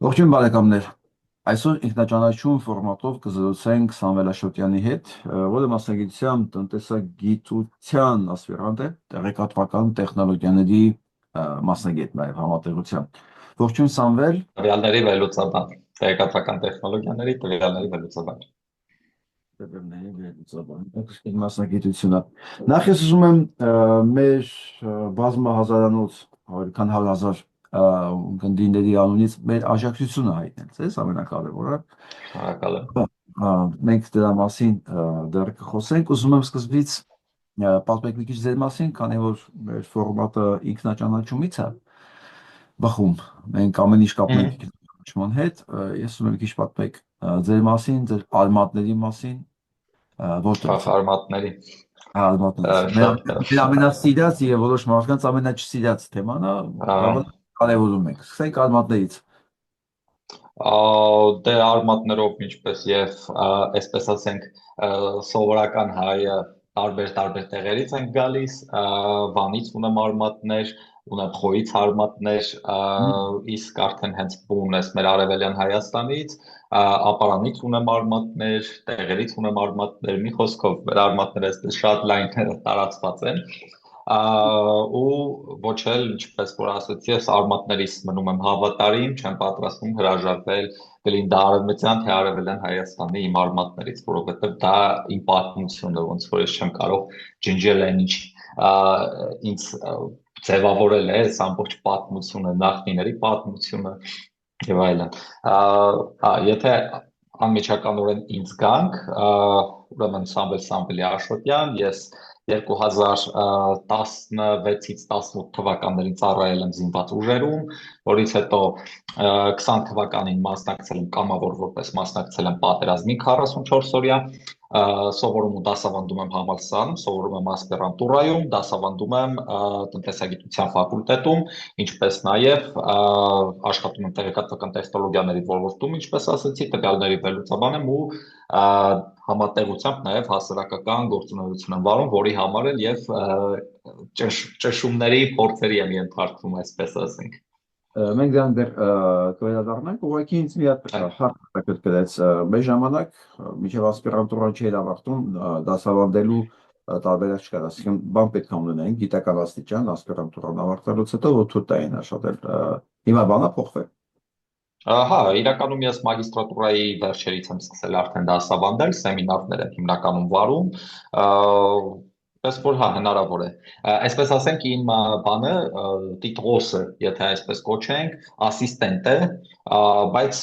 Ողջույն բարեկամներ։ Այսօր ինքնաճանաչում ֆորմատով կզրուցենք Սամվել Աշոտյանի հետ, որը մասնագիտությամբ տնտեսագիտության ասպիրանտ է, տեղեկատվական տեխնոլոգիաների մասնագետ նաև համատեղությամբ։ Ողջույն Սամվել։ Տվյալների վերլուծաբան, տեղեկատվական տեխնոլոգիաների տվյալների վերլուծաբան։ Տեխնոլոգիաների վերլուծաբան, մասնագիտությունը։ Նախ ես ուզում եմ մեր բազմահազարանոց, քան 100,000 գնդիների անունից մեր աջակցությունը հայտնել, ձեզ ամենակարևորը։ Շնորհակալ եմ։ Մենք դրա մասին դեռ կխոսենք, ուզում եմ սկզբից պատմեք մի քիչ ձեր մասին, քանի որ մեր ֆորմատը ինքնաճանաչումից է բխում, մենք ամեն ինչ կապում ենք ինքնաճանաչման հետ, ես ուզում եմ մի քիչ պատմեք ձեր մասին, ձեր արմատների մասին, որտեղից եք Արմատների։ արմատներից։ Շատ Մեր ամենասիրած եւ որոշ մարդկանց ամենաչսիրած թեման է, բավական կարևորում ենք։ Սկսենք արմատներից։ Դե արմատներով ինչպես եւ այսպես ասենք սովորական հայը տարբեր տեղերից են գալիս, Վանից ունեմ արմատներ, ունեմ Խոյից արմատներ, իսկ արդեն հենց բուն ես մեր արևելյան Հայաստանից, Ապարանից ունեմ արմատներ, տեղերից ունեմ արմատներ, մի խոսքով մեր արմատները այսպես շատ լայն տարածված են, ու ոչ էլ ինչպես որ ասացի, ես արմատներիս մնում եմ հավատարիմ, չեմ պատրաստվում հրաժարվել կլինի արևմտյան թե արևելյան Հայաստանի իմ արմատներից, որովհետև դա իմ պատմությունն է, ոնց որ ես չեմ կարող ջնջել այն ինչ ինձ ձևավորել է, այս ամբողջ պատմությունը, նախնիների պատմությունը եւ այլն։ Եթե անմիջականորեն ինձ գանք, ուրեմն Սամվել Աշոտյան, ես 2016-ից 18 թվականներին ծառայել եմ զինված ուժերում, որից հետո 20 թվականին մասնակցել եմ կամավոր որպես մասնակցել եմ պատերազմի 44 օրյա, սովորում ու դասավանդում եմ համալսարանում, սովորում եմ ասպիրանտուրայում, դասավանդում եմ տնտեսագիտության ֆակուլտետում, ինչպես նաև աշխատում եմ տեղեկատվական տեխնոլոգիաների ոլորտում, ինչպես ասացի, տվյալների վերլուծաբան եմ ու համատեղությամբ նաև հասարակական գործունեություն եմ վարում, որի համար էլ եւ ճշումների փորձերի եմ ենթարկվում, այսպես ասենք։ Մենք դրան դեռ կվերադառնանք, ուղղակի ինձ մի հատ հարց հետաքրքրեց։ Մեր ժամանակ մինչև ասպիրանտուրան չէր ավարտում, դասավանդելու տարբերակ չկար, այսինքն բան պետք է ունենային, գիտական աստիճան, ասպիրանտուրան ավարտելուց հետո օգուտ էին աշխատել։ Հիմա բանա փոխվել։ Հա, իրականում ես մագիստրատուրայի վերջերից եմ սկսել արդեն դասավանդել, սեմինարներ եմ հիմնականում վարում, պես որ հա, հնարավոր է։ Այսպես ասենք, իմ բանը, տիտղոսը, եթե այսպես կոչենք, ասիստենտ է, բայց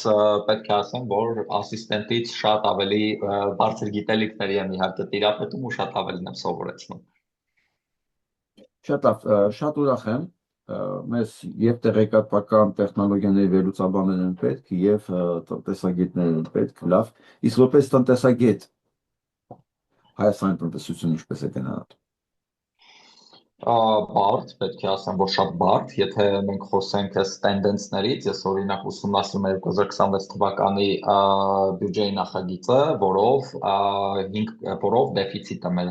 պետք է ասեմ, որ ասիստենտից շատ ավելի բարձր գիտելիքների եմ իհարկե տիրապետում ու շատ ավելին եմ սովորեցնում։ Շատ լավ, շատ ուրախ եմ, մեզ եւ տեղեկատվական տեխնոլոգիաների վերլուծաբաններ են պետք եւ տնտեսագետներ են պետք, լավ, իսկ որպես տնտեսագետ Հայաստանի տնտեսությունը ինչպես է գնահատում։ Բարդ, պետք է ասեմ, որ շատ բարդ, եթե մենք խոսենք այս տենդենսներից, ես օրինակ ուսումնասիրում եմ 2026 թվականի բյուջեի նախագիծը, որով դեֆիցիտը մեր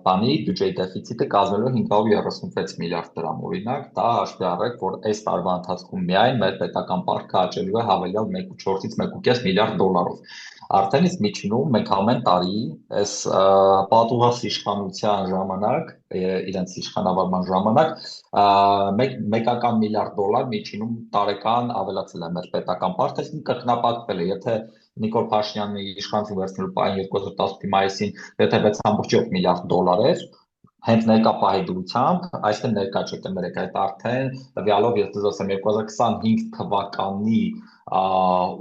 բանի բյուջեի դեֆիցիտը կազմելու է 536 միլիարդ դրամ, օրինակ, դա հաշվի առեք, որ այս տարվա ընթացքում միայն մեր պետական պարտքը աճելու է հավելյալ 1.4-ից 1.5 միլիարդ դոլարով։ Արդեն իսկ միջինում մենք ամեն տարի այս պատուհաս իշխանության ժամանակ, իրենց իշխանավարման ժամանակ, մեկական միլիարդ դոլար միջինում տարեկան ավելացել է մեր պետական պարտքը, այսինքն կրկնապատկվել է, եթե Նիկոլ Փաշինյանի իշխանություն վերցնելու պահին 2018-ի մայիսին, եթե 6.7 միլիարդ դոլար էր, հենց ներկա պահի դրությամբ, այսինքն ներկա չէ կներեք, այդ արդեն տվյալով ես դες ասեմ 2025 թվականի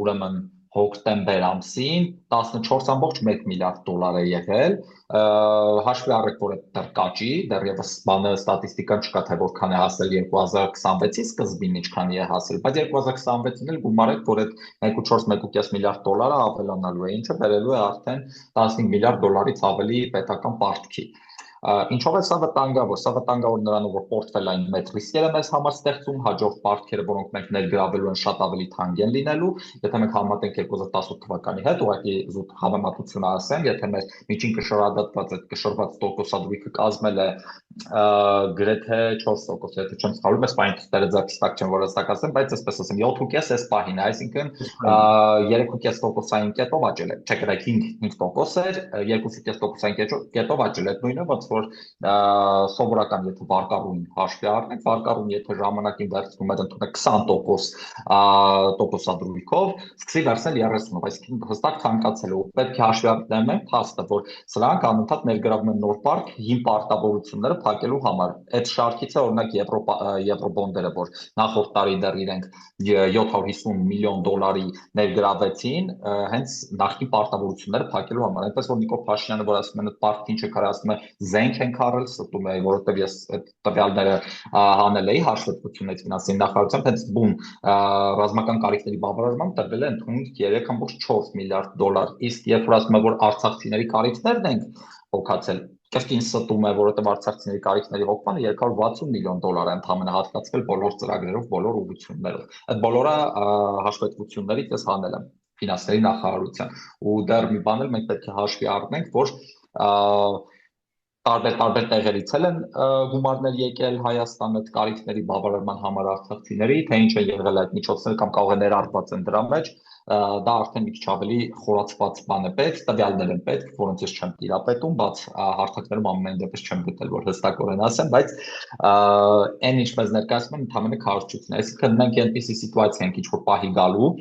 ուրեմն հոկտեմբեր ամսին 14.1 միլիարդ դոլար է եղել, հաշվի առեք, որ այդ դեռ կաճի, դեռևս բանը ստատիստիկան չկա, թե որքան է հասել 2026-ի սկզբին, ինչքանի է հասել, բայց 2026-ին էլ գումարեք, որ այդ 1.4-1.5 միլիարդ դոլարը ավելանալու է, ինչը բերելու է արդեն 15 միլիարդ դոլարից ավելի պետական պարտքի։ Ինչով է սա վտանգավոր։ Սա վտանգավոր նրանով, որ պորտֆելային մեծ ռիսկեր է մեզ համար ստեղծում, հաջորդ պարտքերը, որոնք մենք ներգրավելու են, շատ ավելի թանկ են լինելու։ Եթե մենք համատենք 2018 թվականի հետ, ուղղակի զուտ համեմատություն ասեմ, եթե մեր միջին կշռադատված այդ կշռված տոկոսադրույքը կազմել է գրեթե 4%, եթե չեմ սխալվում, այս պահին թղթերը ձեռքս տակ չեմ, որ հստակ ասեմ, բայց այսպես ասեմ 7.5 այս պահին, այսինքն 3.5%-ային կետով աճել է, չէ, կրեք 5% էր, 2.5%-ային կետով աճել է, այդ նույնը, ոնց որ սովորական, եթե վարկառուն հաշվի առնենք, վարկառուն եթե ժամանակին վերցնում էր ընդունեք 20% տոկոսադրույքով, սկսի վերցնել 30-ով, այսինքն հստակ թանկացել է, ու պետք է հաշվի առնեմ այն փաստը, որ սրանք անընդհատ ներգրավում են նոր պարկ հին պարտավորությունները փակելու համար։ Այդ շարքից է օրինակ եվրոբոնդերը, որ նախորդ տարի դեռ իրենք 750 միլիոն դոլարի ներգրավեցին, հենց նախկին պարտավորությունները փակելու համար։ Այնպես որ Նիկոլ Փաշինյանը, որ ասում են այդ պարտքին չկարասում է զենք են քարել, ստում է, որովհետև ես այդ տվյալները հանել էի հաշվետվությունից ֆինանսի նախարարությամբ, հենց բուն ռազմական կարիքների բավարարման տրվել է ընդհանուր 3.4 միլիարդ դոլար, իսկ երբ որ ասում է, որ արցախցիների կարիքներն են հոգացել, կրկին ստում է, որովհետև արցախցիների կարիքների հոգմանը 260 միլիոն դոլար է ընդհանրապես հատկացվել բոլոր ծրագրերով, բոլոր ուղղություններով։ Այդ բոլորը հաշվետվություններից ես հանել եմ ֆինանսների նախարարության, ու դեռ մի բան էլ մենք պետք է հաշվի առնենք, որ տարբեր տեղերից են գումարներ եկել Հայաստան այդ կարիքների բավարարման համար արցախցիների, թե ինչ է եղել այդ միջոցները կամ կարող է ներառված են դրա մեջ, դա արդեն մի քիչ ավելի խորացված բան է պետք, տվյալներ են պետք, որոնց ես չեմ տիրապետում, բաց հարթակներում ամենայն դեպս չեմ գտել, որ հստակորեն ասեմ, բայց այն ինչ մեզ ներկայացնում են ընդհանրապես քարոզչությունն է, այսինքն մենք այնպիսի սիտուացիա ենք ինչ-որ պահի գալու,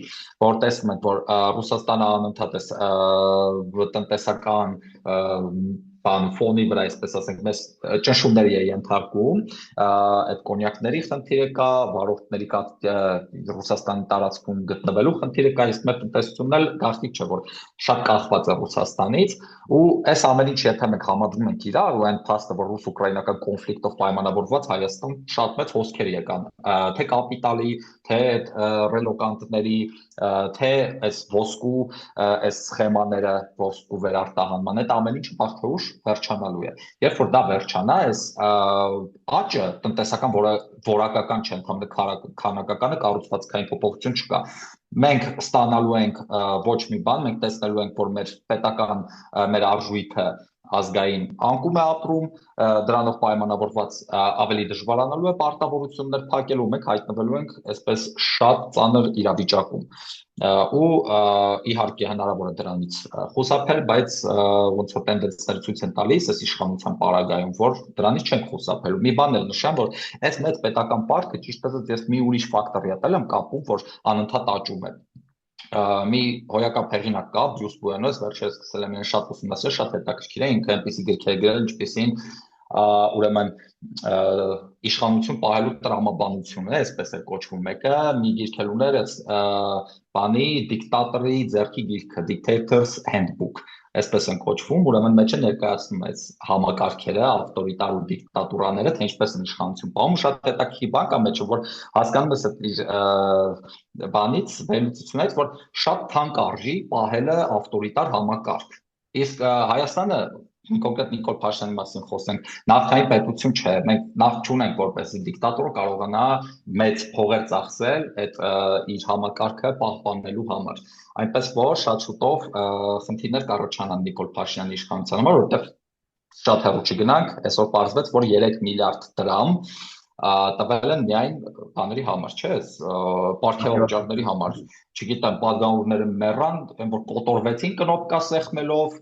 որ տեսնում ենք, որ Ռուսաստանը անընդհատ է տնտեսական ֆոնի վրա, այսպես ասենք, մեզ ճնշումների է ենթարկում, այդ կոնյակների խնդիրը կա, վարորդների Ռուսաստանի տարածքում գտնվելու խնդիրը կա, իսկ մեր տնտեսությունն էլ գաղտնիք չէ, որ շատ կախված է Ռուսաստանից, ու այս ամեն ինչ եթե մենք համադրում ենք իրար, ու այն փաստը, որ ռուս-ուկրաինական կոնֆլիկտով պայմանավորված Հայաստան շատ մեծ հոսքեր եկան, թե կապիտալի, թե ռելոկանտների, թե այս ոսկու, այս սխեմաները ոսկու վերարտահանման, այդ ամեն ինչը վաղ թե ուշ վերջանալու է։ Երբ որ դա վերջանա, այս աճը տնտեսական որակական չէ, ընդհանրապես քանակականը կառուցվածքային փոփոխություն չկա։ Մենք ստանալու ենք ոչ մի բան, մենք տեսնելու ենք, որ մեր պետական մեր արժույթը ազգային անկում է ապրում, դրանով պայմանավորված ավելի դժվարանալու է պարտավորություններ փակելու, մենք հայտնվելու ենք այսպես շատ ծանր իրավիճակում։ Ու իհարկե հնարավոր է դրանից խուսափել, բայց ոնց որ տենդենսները ցույց են տալիս այս իշխանության պարագայում, որ դրանից չեն խուսափելու։ Մի բան էլ նշեմ, որ այս մեծ պետական պարտքը ճիշտ ասած ես մի ուրիշ ֆակտորի հետ եմ կապում, որ անընդհատ աճում է։ Մի հոյակապ հեղինակ կա, Բրյուս Բուենոս, վերջերս սկսել եմ շատ ուսումնասիրել, շատ հետաքրքիր է, ինքը այնպիսի գրքեր գրել, ինչպիսին ուրեմն իշխանություն պահելու տրամաբանությունը, այսպես է կոչվում մեկը, մի գիրք էլ ուներ, բանի դիկտատորի ձեռքի գիրքը, Dictator's Handbook, այսպես են կոչվում, ուրեմն մեջ է ներկայացնում այս համակարգերը, ավտորիտար ու դիկտատուրաները, թե ինչպես են իշխանություն պահում, շատ հետաքրքիր բան կա մեջը, որ հասկանում ես այդ բանից, վերլուծությունից, որ շատ թանկ արժի պահելը ավտորիտար համակարգ։ Իսկ Հայաստանը կոնկրետ Նիկոլ Փաշինյանի մասին խոսենք, նավթային պետություն չէ, մենք նավթ չունենք, որպեսզի դիկտատորը կարողանա մեծ փողեր ծախսել այդ իր համակարգը պահպանելու համար։ Այնպես որ շատ շուտով խնդիրներ կառաջանան Նիկոլ Փաշինյանի իշխանության համար, որովհետև շատ հեռու չգնանք, այսօր պարզվեց, որ 3 միլիարդ դրամ տվել են միայն բաների համար, չէ՞, պարգևաճարների համար, չգիտեմ, պատգամավորները մեռան, այն որ կոտորվեցին կնոպկա սեղմելով,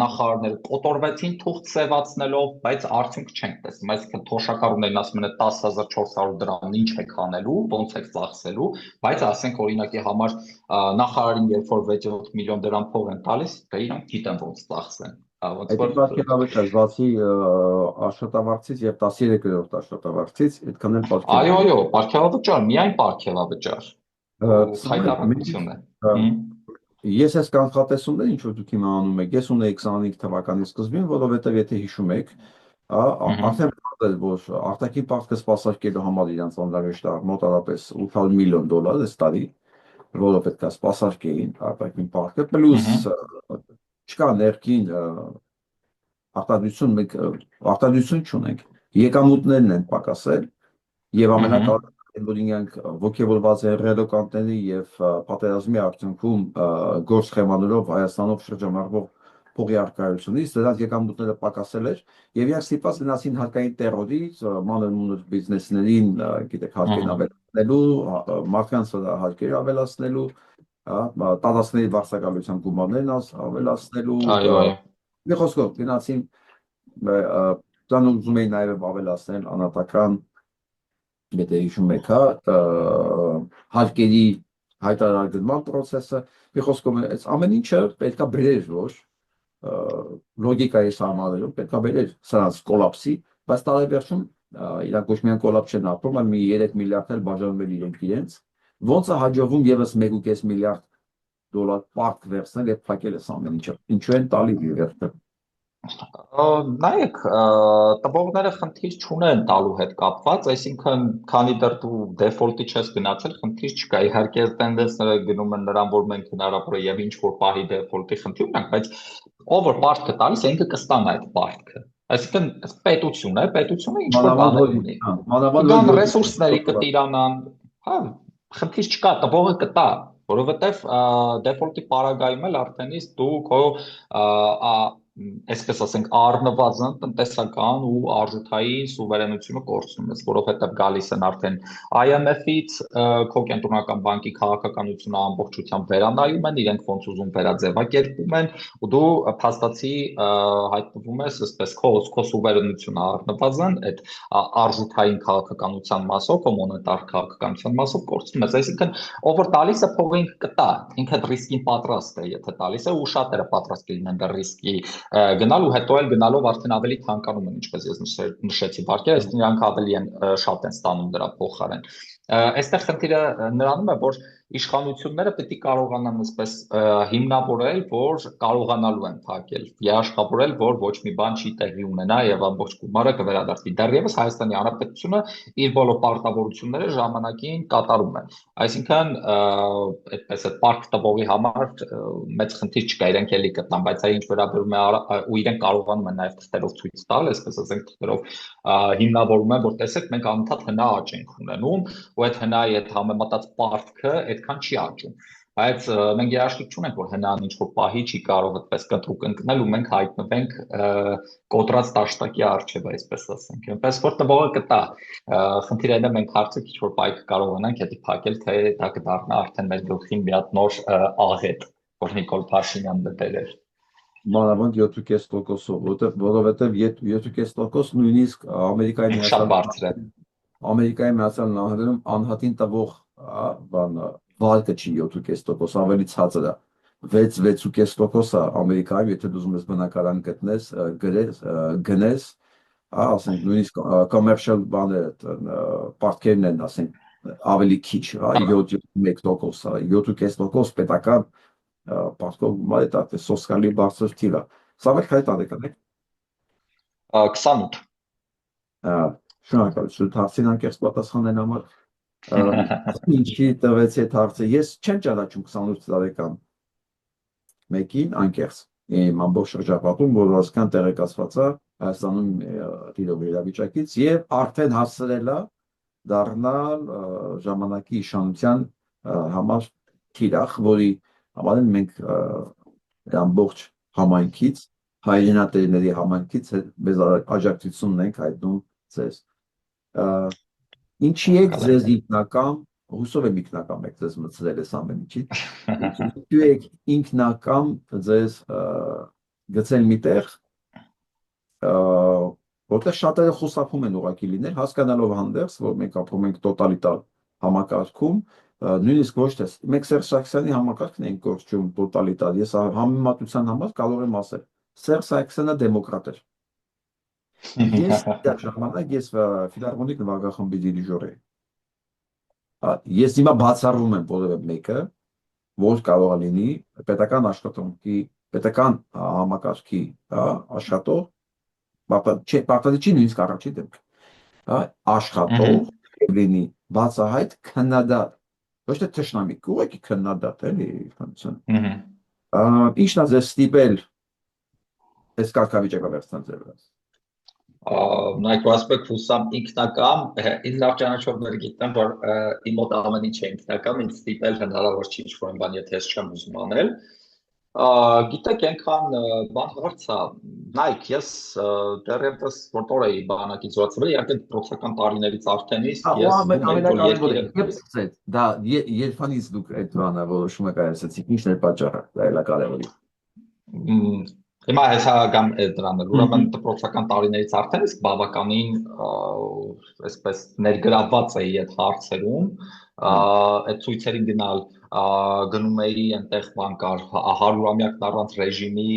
նախարարները կոտորվեցին թուղթ սևացնելով, բայց արդյունք չենք տեսնում, այսինքն թոշակառուներն ասում են 10.400 դրամն ինչ եք անելու, ոնց եք ծախսելու, բայց ասենք օրինակի համար նախարարին երբ որ 6 միլիոն դրամ փող են տալիս, դա իրանք գիտեն ոնց ծախսեն։ Այդ պարգևավճար բացի աշխատավարձից եւ 13-րդ աշխատավարձից, այդքան էլ Այո, պարգևավճար, միայն պարգևավճար։ Խայտառակություն է։ Ես այս կանխատեսումները ինչ որ դուք հիմա անում եք, ես ունեի 25 թվականի սկզբին, որովհետեւ եթե հիշում եք, արդեն պատել, որ արտաքին պարտքը սպասարկելու համար իրանց անհրաժեշտ է մոտավորապես 800 միլիոն դոլար այս տարի, որը պետք է սպասարկեին արտաքին պարտքը, պլյուս չկա ներքին արտադրություն մենք արտադրություն չունենք, եկամուտներն են պակասել եւ ամենակարևորը որ ինքնանք ոգևորված են ռելոկանտների եւ պատերազմի արդյունքում գործ խեմաներով Հայաստանով շրջանառվող փողի առկայությունից դրանց եկամուտները պակասել էր եւ իրանք ստիպված գնացին հարկային տերորից մանր բիզնեսներին գիտեք հարկեր ավելացնելու մարդկանց հարկեր ավելացնելու տարածքների վարձակալության գումարներն ավելացնելու մի խոսքով գնացին դրան ուզում էին նաեւ ավելացնել անհատական եթե հիշում եք, հարկերի հայտարարման process-ը, մի խոսքով այս ամեն ինչը պետքա բերեր, որ լոգիկայի սահմաններում պետքա բերեր սրանց կոլապսի, բայց տարեվերջում իրանք ոչ միայն կոլապս չեն ապրում, այլ մի 3 միլիարդ էլ բաժանվել իրենց, ոնց է հաջողվում եւս 1.5 միլիարդ դոլար պարկ վերցնել եւ փակել այս ամեն ինչը, ինչու են տալի վերջը Նայեք, տվողները խնդիր չունեն տալու հետ կապված, այսինքն քանի դեռ դու դեֆոլտի չես գնացել, խնդիր չկա։ Իհարկե տենդենսները գնում են նրան, որ մենք հնարավոր է եւ ինչ որ պահի դեֆոլտի խնդիր ունենք, բայց ով որ պարտքը տալիս, ինքը կստանա այդ պարտքը։ Այսինքն պետություն է, պետությունը ինչ որ բաներ ունի։ Դան ռեսուրսների կտիրանան, հա, խնդիր չկա, տվողը կտա, որովհետեւ դեֆոլտի պարագայում էլ արդեն իսկ դու քո այսպես ասենք առնվազն տնտեսական ու արժութային սուվերենությունը կորցնում ես, որովհետև գալիս են արդեն IMF-ից, քո կենտրոնական բանկի քաղաքականությունը ամբողջությամբ վերանայում են, իրենք ոնց ուզում վերաձևակերպում են, ու դու փաստացի հայտնվում ես այսպես քո սուվերենությունը առնվազն այդ արժութային քաղաքականության մասով, քո մոնետար քաղաքականության մասով կորցնում ես, այսինքն ով որ տալիս է փողը ինքը կտա, ինքը ռիսկին պատրաստ է, եթե տալիս է ու շատերը պատրաստ կլինեն դա ռիսկի գնալ ու հետո էլ գնալով արդեն ավելի թանկանում են, ինչպես ես նշեցի, բարգեր, այսինքն իրանք ավելի են շատ են ստանում դրա փոխարեն։ Այստեղ խնդիրը նրանում է, որ իշխանությունները պետք է կարողանան այսպես հիմնավորել, որ կարողանալու են փակել, երաշխավորել, որ ոչ մի բան չի տեղի ունենա եւ ամբողջ գումարը կվերադառնի։ Դեռևս Հայաստանի Հանրապետությունը իր բոլոր պարտավորությունները ժամանակին կատարում է։ Այսինքն այդպես է պարկ տվողի համար մեծ խնդիր չկա, իրենք էլի կտան, բայց այն ինչ վերաբերում է ու իրենք կարողանում են նաև թղթերով ցույց տալ, այսպես ասենք թղթերով հիմնավորում են, որ տեսեք մենք անընդհատ հնա աճ ենք ունենում, ու այդ հնայի այդ համեմատած պարտքը այդքան չի աճում։ Բայց մենք երաշխիք չունենք, որ հնան ինչ որ պահի չի կարող այդպես կտրուկ ընկնել ու մենք հայտնվենք կոտրած տաշտակի առջև, այսպես ասենք։ Այնպես որ տվողը կտա։ Խնդիրը այն է մենք հարցը քիչ որ պայք կարողանանք դա փակել, թե դա կդառնա արդեն մեր գլխին մի հատ նոր աղետ, որ Նիկոլ Փաշինյանն դեր մանավանդ 7.5%-ով, որովհետև 7.5% նույնիսկ Ամերիկայի Միացյալ Նահանգներում անհատին տվող վարկը չի 7.5%, ավելի ցածր է 6.5%-ը Ամերիկայում, եթե դու ուզում ես բնակարան գտնես, գնես, ասենք նույնիսկ commercial պարտքերն են, ասենք ավելի քիչ, 7.1%, 7.5% պետական պարտքով մայր է սոսկալի բարձր թիվ է։ Սա մեկ հայտ ադեկան է։ 28 Շնորհակալություն հարցին անկեղծ պատասխանելու համար։ Ինչի տվեց այդ հարցը։ Ես չեմ ճանաչում 28 տարեկան մեկին անկեղծ իմ ամբողջ շրջապատում, որ հասկան տեղեկացված է Հայաստանում տիրող իրավիճակից եւ արդեն հասցրել է դառնալ ժամանակի իշխանության համար թիրախ, որի համար մենք ամբողջ համայնքից հայրենատերերի համայնքից մեզ աջակցությունն ենք հայտնում ձեզ։ Ինչի եք ձեզ ինքնական, հուսով եմ ինքնական եք ձեզ մտցրել ես ամեն ինչից, ինչու եք ինքնական ձեզ գցել մի տեղ, որտեղ շատերը խուսափում են ուղղակի լինել, հասկանալով հանդերձ, որ մենք ապրում ենք տոտալիտար համակարգում, նույնիսկ ոչ թե մենք Սերժ Սարգսյանի համակարգն ենք կորչում տոտալիտար, ես համեմատության համար կարող եմ ասել, Սերժ Սարգսյանը դեմոկրատ էր։ Ես դա ժամանակ ես ֆիլհարմոնիկ նվագախմբի դիրիժոր էի։ Ես հիմա բացառում եմ որևէ մեկը, որ կարող է լինի պետական աշխատանքի, պետական համակարգի աշխատող, պարտադիր չի նույնիսկ առաջի դեպք, աշխատող լինի բացահայտ քննադատ, ոչ թե թշնամի, ուղղակի քննադատ էլի իշխանություն։ Ինչն է ձեզ ստիպել այս կարգավիճակը վերցնել ձեր վրա։ Նայք ասպեկ հուսամ ինքնակամ, ինձ լավ ճանաչողները գիտեն, որ իմ մոտ ամեն ինչ է ինքնակամ, ինձ ստիպել հնարավոր չի ինչ-որ բան, եթե ես չեմ ուզում անել։ Գիտեք, այնքան բան հարց է, նայք, ես դեռևս որտոր էի բանակից զորացվել, իհարկե դպրոցական տարիներից արդեն իսկ Ու ես զգում էի, որ ամենակարևորը, երկիրը երբ սկսեց, դա երբանից դուք այդ բանը որոշումը կայացեցիք, ի՞նչն էր պատճառը, դա էլ է կարևորի։ Մ, Հիմա հեսա գամ դրան էլ ուրեմն դպրոցական տարիներից արդեն իսկ բավականին այսպես ներգրավված էի այդ հարցերում այդ ցույցերին գնալ գնում էի այնտեղ բան կար 100-ամյակն առանց ռեժիմի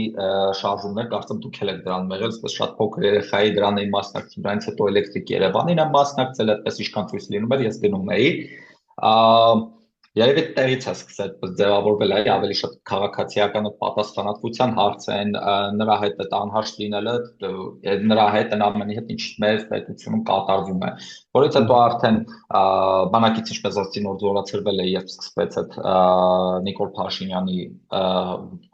շարժումներ կարծեմ դուք էլ եք դրան եղել այսպես շատ փոքր երեխայի դրան էի մասնակցում դրանից հետո էլեկտրիկ Երևանին եմ մասնակցել այդպես ինչքան ցույց լինում էր ես գնում էի Երևի տեղից է սկսել ձևավորվել այ ավելի շատ քաղաքացիական պատասխանատվության հարց են նրա հետ այդ անհաշտ լինելը նրա հետ այն ամենի հետ ինչ մեր պետությունում կատարվում է որից հետո արդեն բանակից ինչպես ասեցի նոր զորացրվել է երբ սկսվեց այդ Նիկոլ Փաշինյանի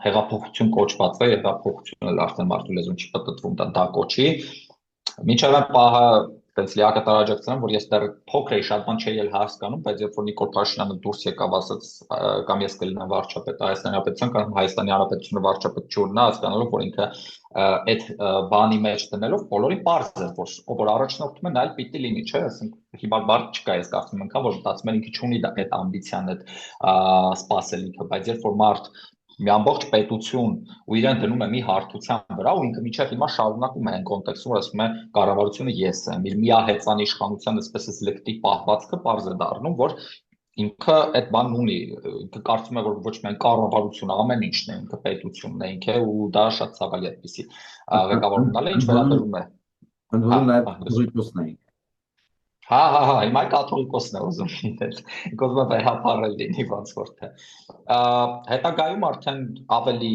հեղափոխություն կոչված է հեղափոխությունը արդեն մարդու լեզուն չի պատտվում դա կոչի Մինչև այն պահը այդպես լիակատար աջակցեմ, որ ես դեռ փոքր էի, շատ բան չէի էլ հասկանում, բայց երբ որ Նիկոլ Փաշինյանը դուրս եկավ, ասաց կամ ես կլինեմ վարչապետ Հայաստանի Հանրապետության, կամ Հայաստանի Հանրապետությունը վարչապետ չունենա, հասկանալով, որ ինքը այդ բանի մեջ դնելով բոլորին պարզ է, որ ով որ առաջնորդում է, նա էլ պիտի լինի, չէ՞, ասենք հիմա բառ չկա, ես կարծում եմ, որ մտածում են ինքը չունի այդ ամբիցիան, այդ սպասելիքը, բայց երբ որ մարդ մի ամբողջ պետություն ու իրեն դնում է մի հարթության վրա ու ինքը միջև հիմա շարունակում է այն կոնտեքստում որ ասում է կառավարությունը ես եմ իր միահեծան իշխանության այսպես լկտի պահվածքը པարզ է դառնում որ ինքը այդ բանն ունի ինքը կարծում է որ ոչ միայն կառավարությունը ամեն ինչն է ինքը պետությունն է ինքը ու դա շատ ցավալի է այդպեսի ղեկավար ունենալը ինչ վերաբերում է ընդհանուր նաև ռուսոսն էինք հա, հիմա կաթողիկոսն է ուզում լինել, ուզում է վերապարել լինի ոնց որ թե։ Հետագայում արդեն ավելի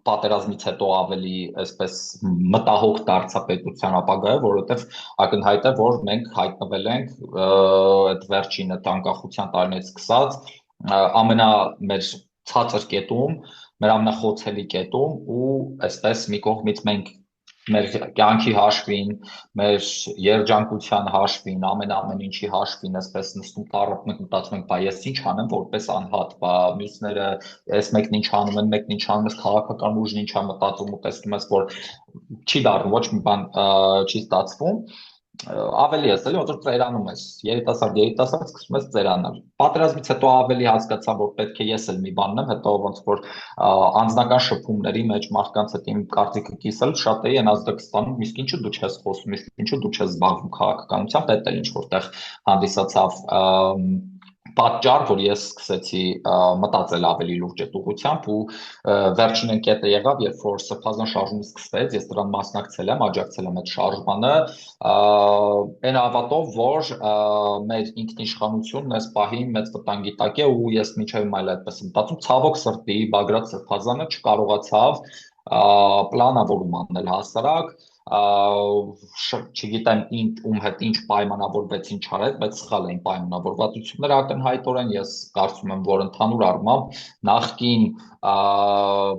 պատերազմից հետո ավելի այսպես մտահոգ դարձա պետության ապագայը, որովհետև ակնհայտ է, որ մենք հայտնվել ենք այդ վերջին այդ անկախության տարիներից սկսած ամենա մեր ցածր կետում, մեր ամենախոցելի կետում ու այսպես մի կողմից մենք մեր կյանքի հաշվին, մեր երջանկության հաշվին, ամեն ինչի հաշվին, այսպես նստում տառապում ենք մտածում ենք, բայ ես ինչ անեմ որպես անհատ, բա մյուսները այս մեկն ինչ անում են, մեկն ինչ անում է, քաղաքական ուժն ինչ է մտածում ու տեսնում ես, որ չի դառնում, ոչ մի բան չի ստացվում ավելի ես էլի ոնց որ ծերանում ես երիտասարդ սկսում ես ծերանալ պատերազմից հետո ավելի հասկացա որ պետք է ես էլ մի բան եմ հետո ոնց որ անձնական շփումների մեջ մարդկանց հետ իմ կարծիքը կիսել շատ էի այն Ազդակստանում իսկ ինչու դու չես խոսում իսկ ինչու դու չես զբաղվում քաղաքականությամբ դա էլ ինչ որտեղ հանդիսացավ պատճառ, որ ես սկսեցի մտածել ավելի լուրջ այդ ուղղությամբ ու վերջին ընկետը եղավ, երբ որ սրբազան շարժումը սկսվեց, ես դրան մասնակցել եմ, աջակցել եմ այդ շարժմանը, այն հավատով, որ մեր ինքնիշխանությունն այս պահին մեծ վտանգի տակ է ու ես մինչև այլ այդպես եմ մտածում, ցավոք սրտի Բագրատ Սրբազանը չկարողացավ պլանավորում անել հասարակ չգիտեմ ում հետ ինչ պայմանավորվեցին չարեց, բայց սխալ էին պայմանավորվածությունները ակնհայտորեն ես կարծում եմ, որ ընդհանուր առմամբ նախկին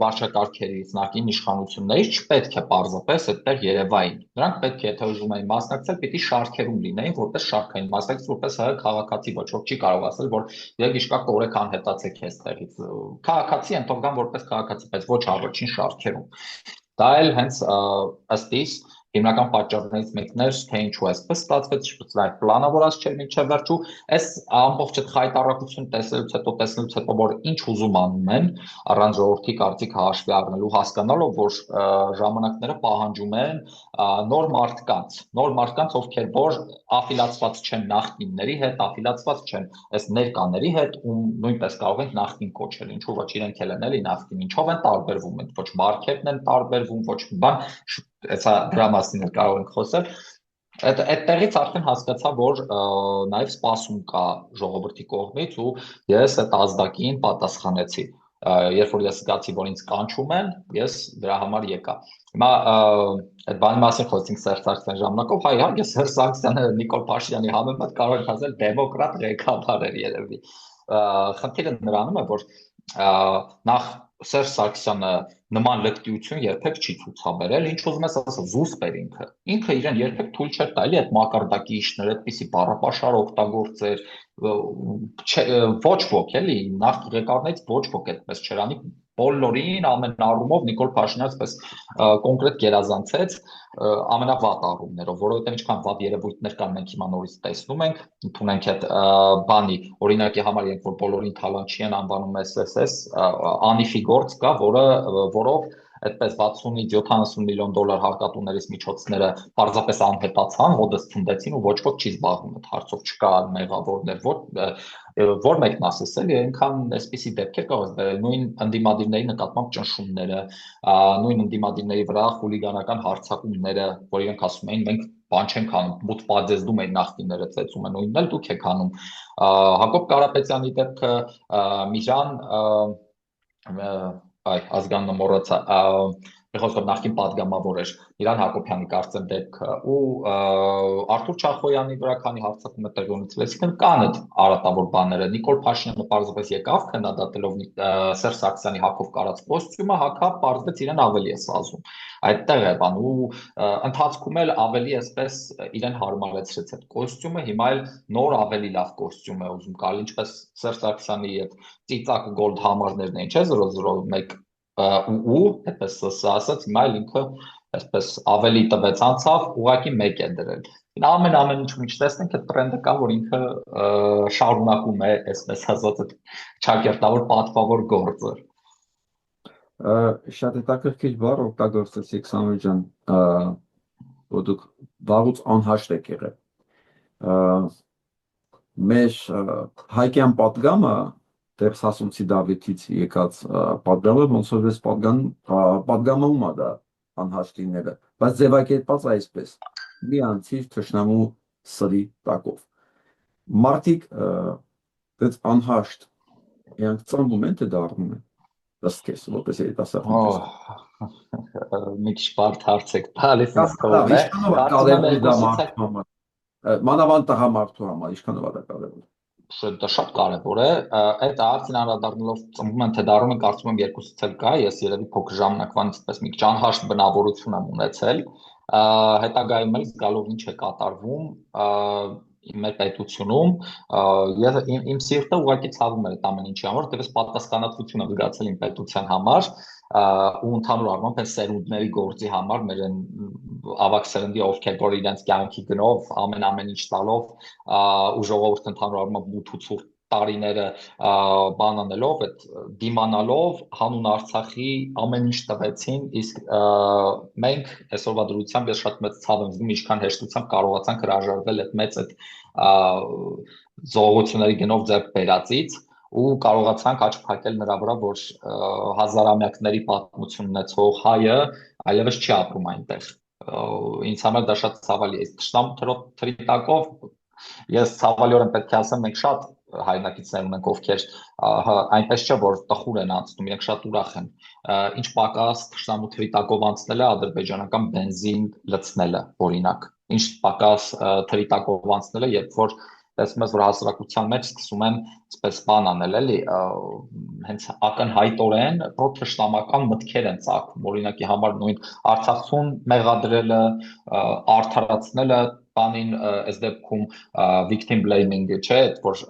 վարչակարգերից, նախկին իշխանություններից չպետք է պարզապես այդտեղ Երևային։ Նրանք պետք է եթե ուզում էին մասնակցել, պիտի շարքերում լինեին, որպես շարքային մասնակից, որպես քաղաքացի, ոչ ոք չի կարող ասել, որ եկեք իշկա կորեք անհետացեք այստեղից։ Քաղաքացի են թող գան որպես քաղաքացի, բայց ոչ առաջին շարքերում։ Դա էլ հենց ըստ իս հիմնական պատճառներից մեկն էր, թե ինչու այսպես ստացվեց, այդ պլանավորած չէր մինչև վերջու, այս ամբողջ այդ խայտառակություն տեսնելուց հետո, որ ինչ ուզում անում են, առանց ժողովրդի կարծիքը հաշվի առնելու, հասկանալով, որ ժամանակները պահանջում են նոր մարդկանց, ովքեր որ աֆիլացված չեն նախկինների հետ, աֆիլացված չեն այս ներկաների հետ, ում նույնպես կարող են նախկին կոչել, ինչու ոչ իրենք էլ են էլի նախկին, ինչով են տարբերվում, ոչ մարքերն են տարբերվում, ոչ մի բան Հեսա դրա մասին էլ կարող ենք խոսել այդտեղից արդեն հասկացա, որ նաև սպասում կա ժողովրդի կողմից ու ես այդ ազդակին պատասխանեցի երբ որ ես զգացի, որ ինձ կանչում են, ես դրա համար եկա։ Հիմա այդ բանի մասին խոսեցինք Սերժ Սարգսյանի ժամանակով, հայ իհարկե Սերժ Սարգսյանը Նիկոլ Փաշինյանի համեմատ կարող է ասել դեմոկրատ ղեկավար էր երևի։ Խնդիրը նրանում է, որ նախ Սերժ Սարգսյանը նման լկտիություն երբեք չի ցուցաբերել, ինչ ուզում ես ասել, զուսպ էր ինքը իրեն երբեք թույլ չէր տալի այդ մակարդակի իշխներ, այդպիսի բառապաշար օգտագործեր, ոչ ոք էլի, նախ ղեկավարներից ոչ ոք այդպես չեր անի, բոլորին ամեն առումով Նիկոլ Փաշինյանը այսպես կոնկրետ գերազանցեց ամենավատ առումներով, որովհետև ինչքան վատ երևույթներ կան, մենք հիմա նորից տեսնում ենք, ընդունենք այդ բանի օրինակի համար, երբ որ բոլորին թալանչի են անվանում SSS, անիֆի գործ կա, որով այդպես 60-70 միլիոն դոլար հարկատուներից միջոցները պարզապես անհետացան, հոդս ցնդեցին ու ոչ ոք չի զբաղվում այդ հարցով, չկա մեղավորներ, որ մեկն ասես էլի, այնքան այսպիսի դեպքեր կարող ես բերել, նույն ընդդիմադիրների նկատմամբ ճնշումները, նույն ընդդիմադիրների վրա խուլիգանական հարձակումները, որ իրենք ասում էին մենք բան չենք անում, մուտ պադեզդում էին նախկինները ծեծում են, նույնն էլ դուք եք անում։ Հակոբ Կարապետյանի դեպքը Միժան ազգանունը մոռացա, մի խոսքով նախկին падգամավոր էր Իրան Հակոբյանի կարծեմ դեպքը ու Արթուր Չախոյանի վրա քանի հարձակում է տեղի ունեցել, այսինքն կան այդ արատավոր բաները։ Նիկոլ Փաշինյանը պարզապես եկավ քննադատելով Սերժ Սարգսյանի հակով կարած կոստյումը, հակավ պարզվեց իրեն ավելի է սազում։ Այդտեղ է բան ու ընթացքում էլ ավելի այսպես իրեն հարմարեցրեց այդ կոստյումը, հիմա էլ նոր ավելի լավ կոստյում է ուզում գալ, ինչպես Սերժ Սարգսյանի այդ ծիծակ գոլդ համարներն էին, չէ, 001 ու այդպես ասած, հիմա էլ ինքը այսպես ավելի տվեց անցավ, ուղղակի մեկ է դրել։ Ամեն ինչ ինչ տեսնենք, այդ տրենդը կա, որ ինքը շարունակում է, այսպես ասած, այդ ճակերտավոր պատվավոր գործը։ Շատ հետաքրքիր բառ օգտագործեցիք Սամվել ջան, որ դուք վաղուց անհաշտ եք եղել։ Մեր հայկյան պատգամը դեռ Սասունցի Դավիթից եկած պատգամը, ոնց որ ես պատգամում է դա անհաշտ լինելը, բայց ձևակերպած այսպես՝ մի անցիր թշնամու սրի տակով։ Մարդիկ դից անհաշտ, իրանք ծնվում են, թե դառնում են, ըստ քեզ, որպես երիտասարդ։ Մի քիչ բարդ հարց եք տալիս, ինձ թվում է։ Ինչքանով է կարևոր դա մարդու համար, մանավանդ տղամարդու համար, ինչքանով է դա կարևոր։ Դա շատ կարևոր է, այդ հարցին անդրադառնալով ծնվում են թե դառնում են, կարծում եմ երկուսից էլ կա, ես երևի փոքր ժամանակվանից այսպես մի քիչ անհաշտ բնավորություն եմ ունեցել, հետագայում էլ զգալով ինչ է կատարվում մեր պետությունում, իմ սիրտը ուղղակի ցավում էր այդ ամեն ինչի համար, որտեղ ես պատասխանատվություն եմ զգացել իմ պետության համար ու ընդհանուր առմամբ այս սերունդների գործի համար մեր ավակ սերնդի ովքեր որ իրենց կյանքի գնով ամեն ինչ տալով ու ժողովուրդը ընդհանուր առմամբ մութ ու ցուրտ տարիները բան անելով, այդ դիմանալով հանուն Արցախի ամեն ինչ տվեցին, իսկ մենք այսօրվա դրությամբ ես շատ մեծ ցավ եմ զգում, ինչքան հեշտությամբ կարողացանք հրաժարվել այդ մեծ այդ զողողությունների գնով ձեռք բերածից ու կարողացանք աչք փակել նրա վրա, որ հազարամյակների պատմություն ունեցող հայը այլևս չի ապրում այնտեղ։ Ինձ համար դա շատ ցավալի է։ Տշնամու թրիտակով ես ցավալիորեն պետք է ասեմ, մենք շատ հայրենակիցներ ունենք, ովքեր այնպես չէ, որ տխուր են անցնում, իրենք շատ ուրախ են։ Ինչ պակաս տշնամու թրիտակով անցնելը ադրբեջանական բենզին լցնելը, օրինակ։ Ինչ պակաս թրիտակով անցնելը, երբ որ տեսնում ես, որ հասարակության մեջ սկսում են այսպես բան անել, էլի, հենց ակնհայտորեն պրոթշնամական մտքեր են ծագում, օրինակի համար նույն Արցախում մեղադրելը, արդարացնելը բանին այս դեպքում victim blaming-ը չէ, որ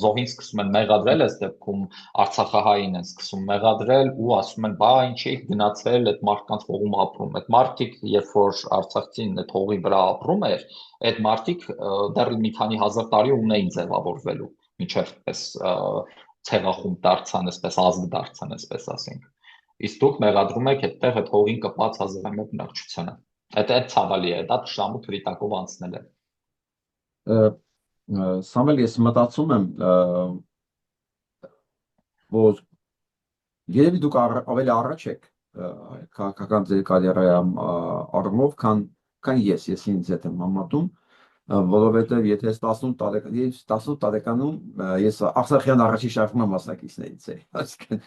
զոհին սկսում են մեղադրել, այս դեպքում Արցախահային են սկսում մեղադրել ու ասում են, բա ինչի գնացել այդ մարդկանց հողում ապրում։ Այդ մարդիկ, երբ որ Արցախցին այդ հողի վրա ապրում էր, այդ մարդիկ դեռ մի քանի հազար տարի ունեին ձևավորվելու, մինչև պես ցեղախումբ դարձան, այսպես ազգ դարձան, այսպես ասենք։ Իսկ դուք մեղադրում եք այդտեղ այդ հողին կպած հազարամյա բնակչությանը։ Այդ ցավալի է, դա տշնամու թրիտակով անցնել է։ Սամվել, ես մտածում եմ, որ երևի դուք ավելի առաջ եք քաղաքական ձեր կարիերայում առումով, քան ես ինձ հետ եմ համատում, որովհետև եթե ես 18 տարեկանում ես Արցախյան առաջին շարժման մասնակիցներից էի, այսինքն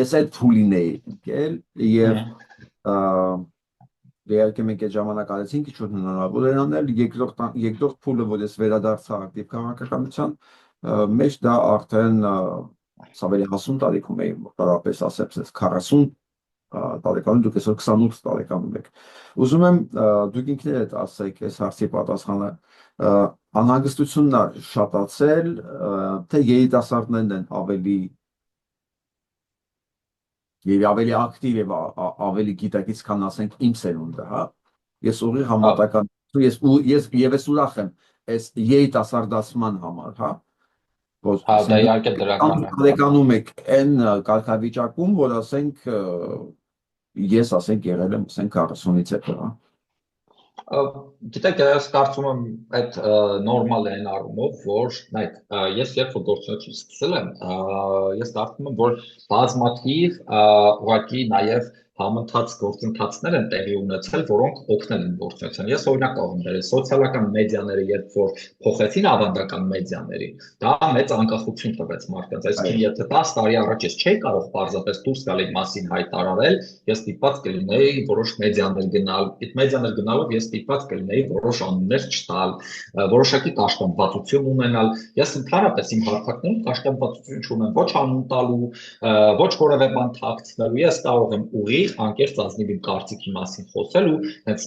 ես այդ փուլին էի եկել եւ իհարկե մենք այդ ժամանակ արեցինք ինչ որ հնարավոր էր անել, երկրորդ փուլը, որ ես վերադարձա ակտիվ քաղաքականության մեջ, դա արդեն Ես ավելի հասուն տարիքում էի, մոտավորապես ասեմ, 40 տարեկանում, դուք այսօր 28 տարեկանում եք։ Ուզում եմ դուք ինքներդ ասեք այս հարցի պատասխանը, անհանգստությունն է շատացել, թե երիտասարդներն են ավելի ակտիվ եւ ավելի գիտակից, քան ասենք իմ սերունդը, հա։ Ես ուղիղ համատական, ես ուրախ եմ այս երիտասարդացման համար, հա, որ Հա, դա ասենք իհարկե դրական է։ դեկանում եք այն կարգավիճակում, որ ասենք ես ասենք եղել եմ ասենք 40-ից հետո, հա։ Գիտեք, ես կարծում եմ այդ նորմալ է այն առումով, որ նայեք, ես երբ որ գործունեություն սկսել եմ, ես կարծում եմ, որ բազմաթիվ ուղղակի նաև համընթաց գործընթացներ են տեղի ունեցել, որոնք օգնել են գործունեությանը։ Ես օրինակ կարող եմ բերել սոցիալական մեդիաները, երբ որ փոխեցին ավանդական մեդիաների, դա մեծ անկախություն տվեց մարդկանց։ Այսինքն, եթե 10 տարի առաջ ես չէի կարող պարզապես դուրս գալ այդ մասին հայտարարել, ես ստիպված կլինեի որոշ մեդիաներ գնալ, այդ մեդիաներ գնալով ես ստիպված կլինեի որոշ անուններ չտալ, որոշակի կաշկանդվածություն ունենալ։ Ես ընդհանրապես իմ հարթակներում կաշկանդվածություն չունեմ, ոչ անուն տալու, ոչ որևէ բան թաքցնելու։ Ես կարող եմ ուղիղ անկեղծ ազնիվ իմ կարծիքի մասին խոսել ու հենց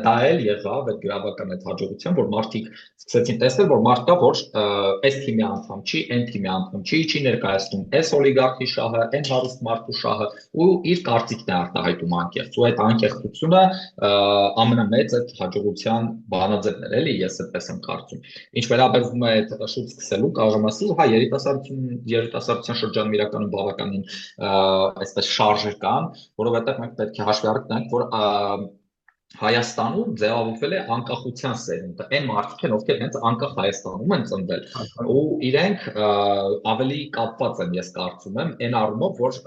դա էլ եղավ այդ գրավական այդ հաջողության, որ մարդիկ սկսեցին տեսնել, որ մարդ կա, որ այս թիմի անդամ չի, այն թիմի անդամ չի ներկայացնում այս օլիգարխի շահը, այն հարուստ մարդու շահը ու իր կարծիքն է արտահայտում անկեղծ։ Ու այդ անկեղծությունը ամենամեծ այդ հաջողության բանաձևն էր, էլի, ես այդպես եմ կարծում։ Ինչ վերաբերվում է այդ շուտ սկսելու, կարող եմ ասել, հա, երիտասարդության շրջանում իրականում բավականին այսպես շարժեր կան, որովհետև մենք պետք է հաշվի առնենք, որ Հայաստանում ձևավորվել է անկախության սերունդը, այն մարդիկ են, ովքեր հենց անկախ Հայաստանում են ծնվել, ու իրենք ավելի կապված են, ես կարծում եմ, այն առումով, որ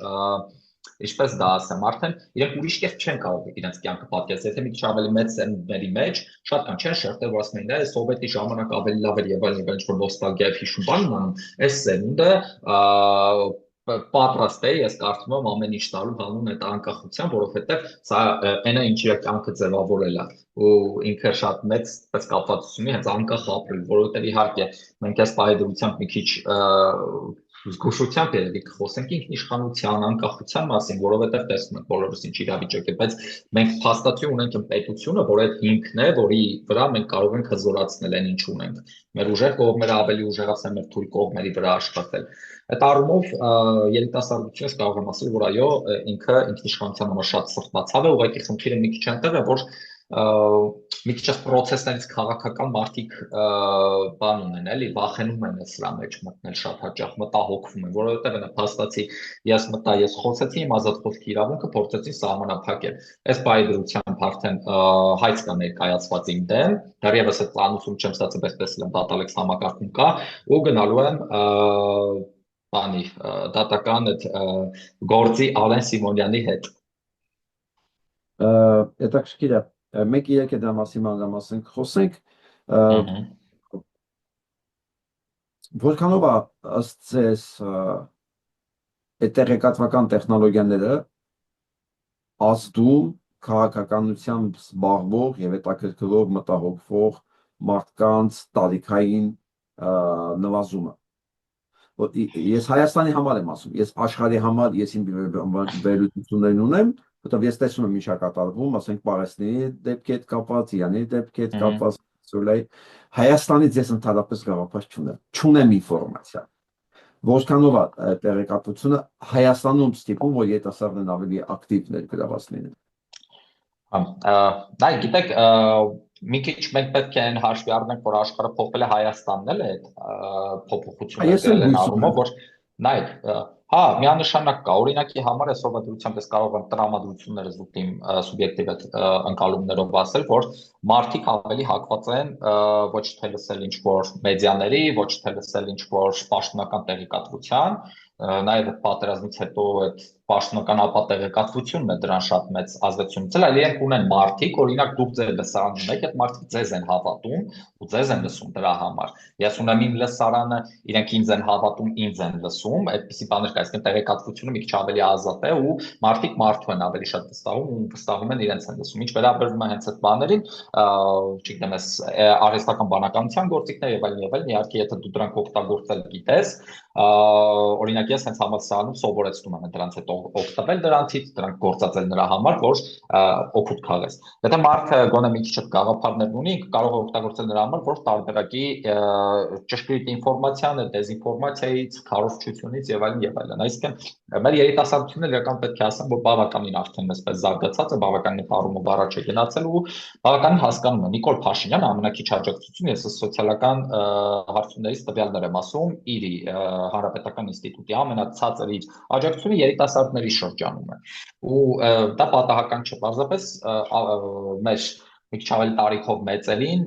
ինչպես դա ասեմ, արդեն իրենք ուրիշ կերպ չեն կարող իրենց կյանքը պատկերացնել, եթե մի քիչ ավելի մեծ սերունդների մեջ շատ կան չեն շերտեր, որ ասում են, սովետի ժամանակ ավելի լավ էր եւ այլն, ինչ որ նոստալգիայով հիշում բան ունեն, այս սերունդը պատրաստ է, ես կարծում եմ ամեն ինչ տալու հանուն այդ անկախության, որովհետև սա այն է, ինչ իր կյանքը ձևավորել է ու ինքը շատ մեծ պես կապվածություն ունի հենց անկախ ապրել, որովհետև իհարկե մենք այս պայդրությամբ մի քիչ զգուշությամբ երևի կխոսենք ինքնիշխանության, անկախության մասին, որովհետև տեսնում ենք բոլորս ինչ իրավիճակ է, բայց մենք փաստաթի ունենք այն պետությունը, որ այդ հիմքն է, որի վրա մենք կարող ենք հզորացնել այն ինչ ունենք։ Մեր ուժեղ կողմերը ավելի ուժեղացնել, մեր թույլ կողմերի վրա աշխատել։ Այդ առումով երիտասարդությունս կարող եմ ասել, որ այո, ինքը ինքնիշխանության համար շատ սրտացավ է, ուղղակի խնդիրը մի քիչ այնտեղ է, որ մի քիչ այս process-ներից քաղաքական մարդիկ բան ունեն, էլի, վախենում են սրա մեջ մտնել շատ հաճախ, մտահոգվում են, որովհետև նա փաստացի ես մտա, ես խոսեցի, իմ ազատ խոսքի իրավունքը փորձեցի սահմանափակել։ Այս բայդրությամբ արդեն հայց կա ներկայացված իմ դեմ, դեռևս այդ ծանուցում չեմ ստացել, բայց տեսել եմ դատալեքս համակարգում կա, ու գնալու եմ բանի դատական այդ գործի Ալեն Սիմոնյանի հետ։ Հետաքրքիր է, մեկ երեք է դա մասին մանրամասն խոսենք, որքանով է ըստ ձեզ այդ տեղեկատվական տեխնոլոգիաները ազդում քաղաքականությամբ զբաղվող եւ հետաքրքրող մտահոգվող մարդկանց տարիքային նվազումը։ Ես Հայաստանի համար եմ ասում, ես աշխարհի համար ես իմ վերլուծություններն ունեմ, որտեղ ես տեսնում եմ ինչա կատարվում, ասենք Պաղեստինի դեպքի հետ կապված, Իրանի դեպքի հետ կապված, Հայաստանից ես ընդհանրապես գաղափար չունեմ ինֆորմացիա։ Որքանով է տեղեկատվությունը Հայաստանում ստիպում, որ երիտասարդներն ավելի ակտիվ ներգրաված լինեն։ Դա գիտեք, մի քիչ մենք պետք է այն հաշվի առնենք, որ աշխարհը փոխվել է, Հայաստանն էլ է այդ փոփոխությունը գրել են առումով, որ նայեք, հա, միանշանակ կա, օրինակի համար այսօրվա դրությամբ ես կարող եմ տրամադրությունները զուգտիմ սուբյեկտիվ ընկալումներով ասել, որ մարդիկ ավելի հակված են ոչ թե լսել ինչ-որ մեդիաների, ոչ թե լսել ինչ-որ պաշտոնական տեղեկատվության, նաև այդ պատերազմից հետո այդ պաշտոնական ապատեղեկատվությունն է դրան շատ մեծ ազդեցություն ունեցել, այլ իրենք ունեն մարդիկ, օրինակ դուք ձեր լսարանում եք, այդ մարդիկ ձեզ են հավատում ու ձեզ են լսում դրա համար։ Ես ունեմ իմ լսարանը, իրենք ինձ են հավատում, ինձ են լսում, այդպիսի բաներ կա, այսինքն տեղեկատվությունը մի քիչ ավելի ազատ է ու մարդիկ մարդու են ավելի շատ վստահում ու վստահում են իրենց են լսում։ Ինչ վերաբերվում է հենց այդ բաներին, չգիտեմ, այս արհեստական բանականության գործիքներ եւ այլն, իհարկե, եթե դու դրանք օգտագործել գիտես, օրինակ ես հենց համալսարանում սովորեցնում եմ դրանց հետ օգտվել դրանցից, դրանք գործածել նրա համար, որ օգուտ քաղես։ Եթե մարդը գոնե մի քիչ գաղափարներ ունի, կարող է օգտագործել նրա համար, որ տարբերակի ճշգրիտ ինֆորմացիան, դեզինֆորմացիայից, քարոզչությունից եւ այլն եւ այլն։ Այսինքն մեր երիտասարդությունը իրական պետք է ասեմ, որ բավականին արդեն այսպես զարգացած է, բավականին առումով առաջ է գնացել ու բավականին հասկանում է։ Նիկոլ Փաշինյանը ամենաքիչ աջակցություն, ես սոցիալական հարցումներից տվյալներ եմ ասում, իր Հանրապետական ինստիտուտի ամենացածր իր աջակցությունը երիտասարդների շրջանում է։ Ու դա պատահական չէ, պարզապես մեր մի քիչ ավելի տարիքով մեծերին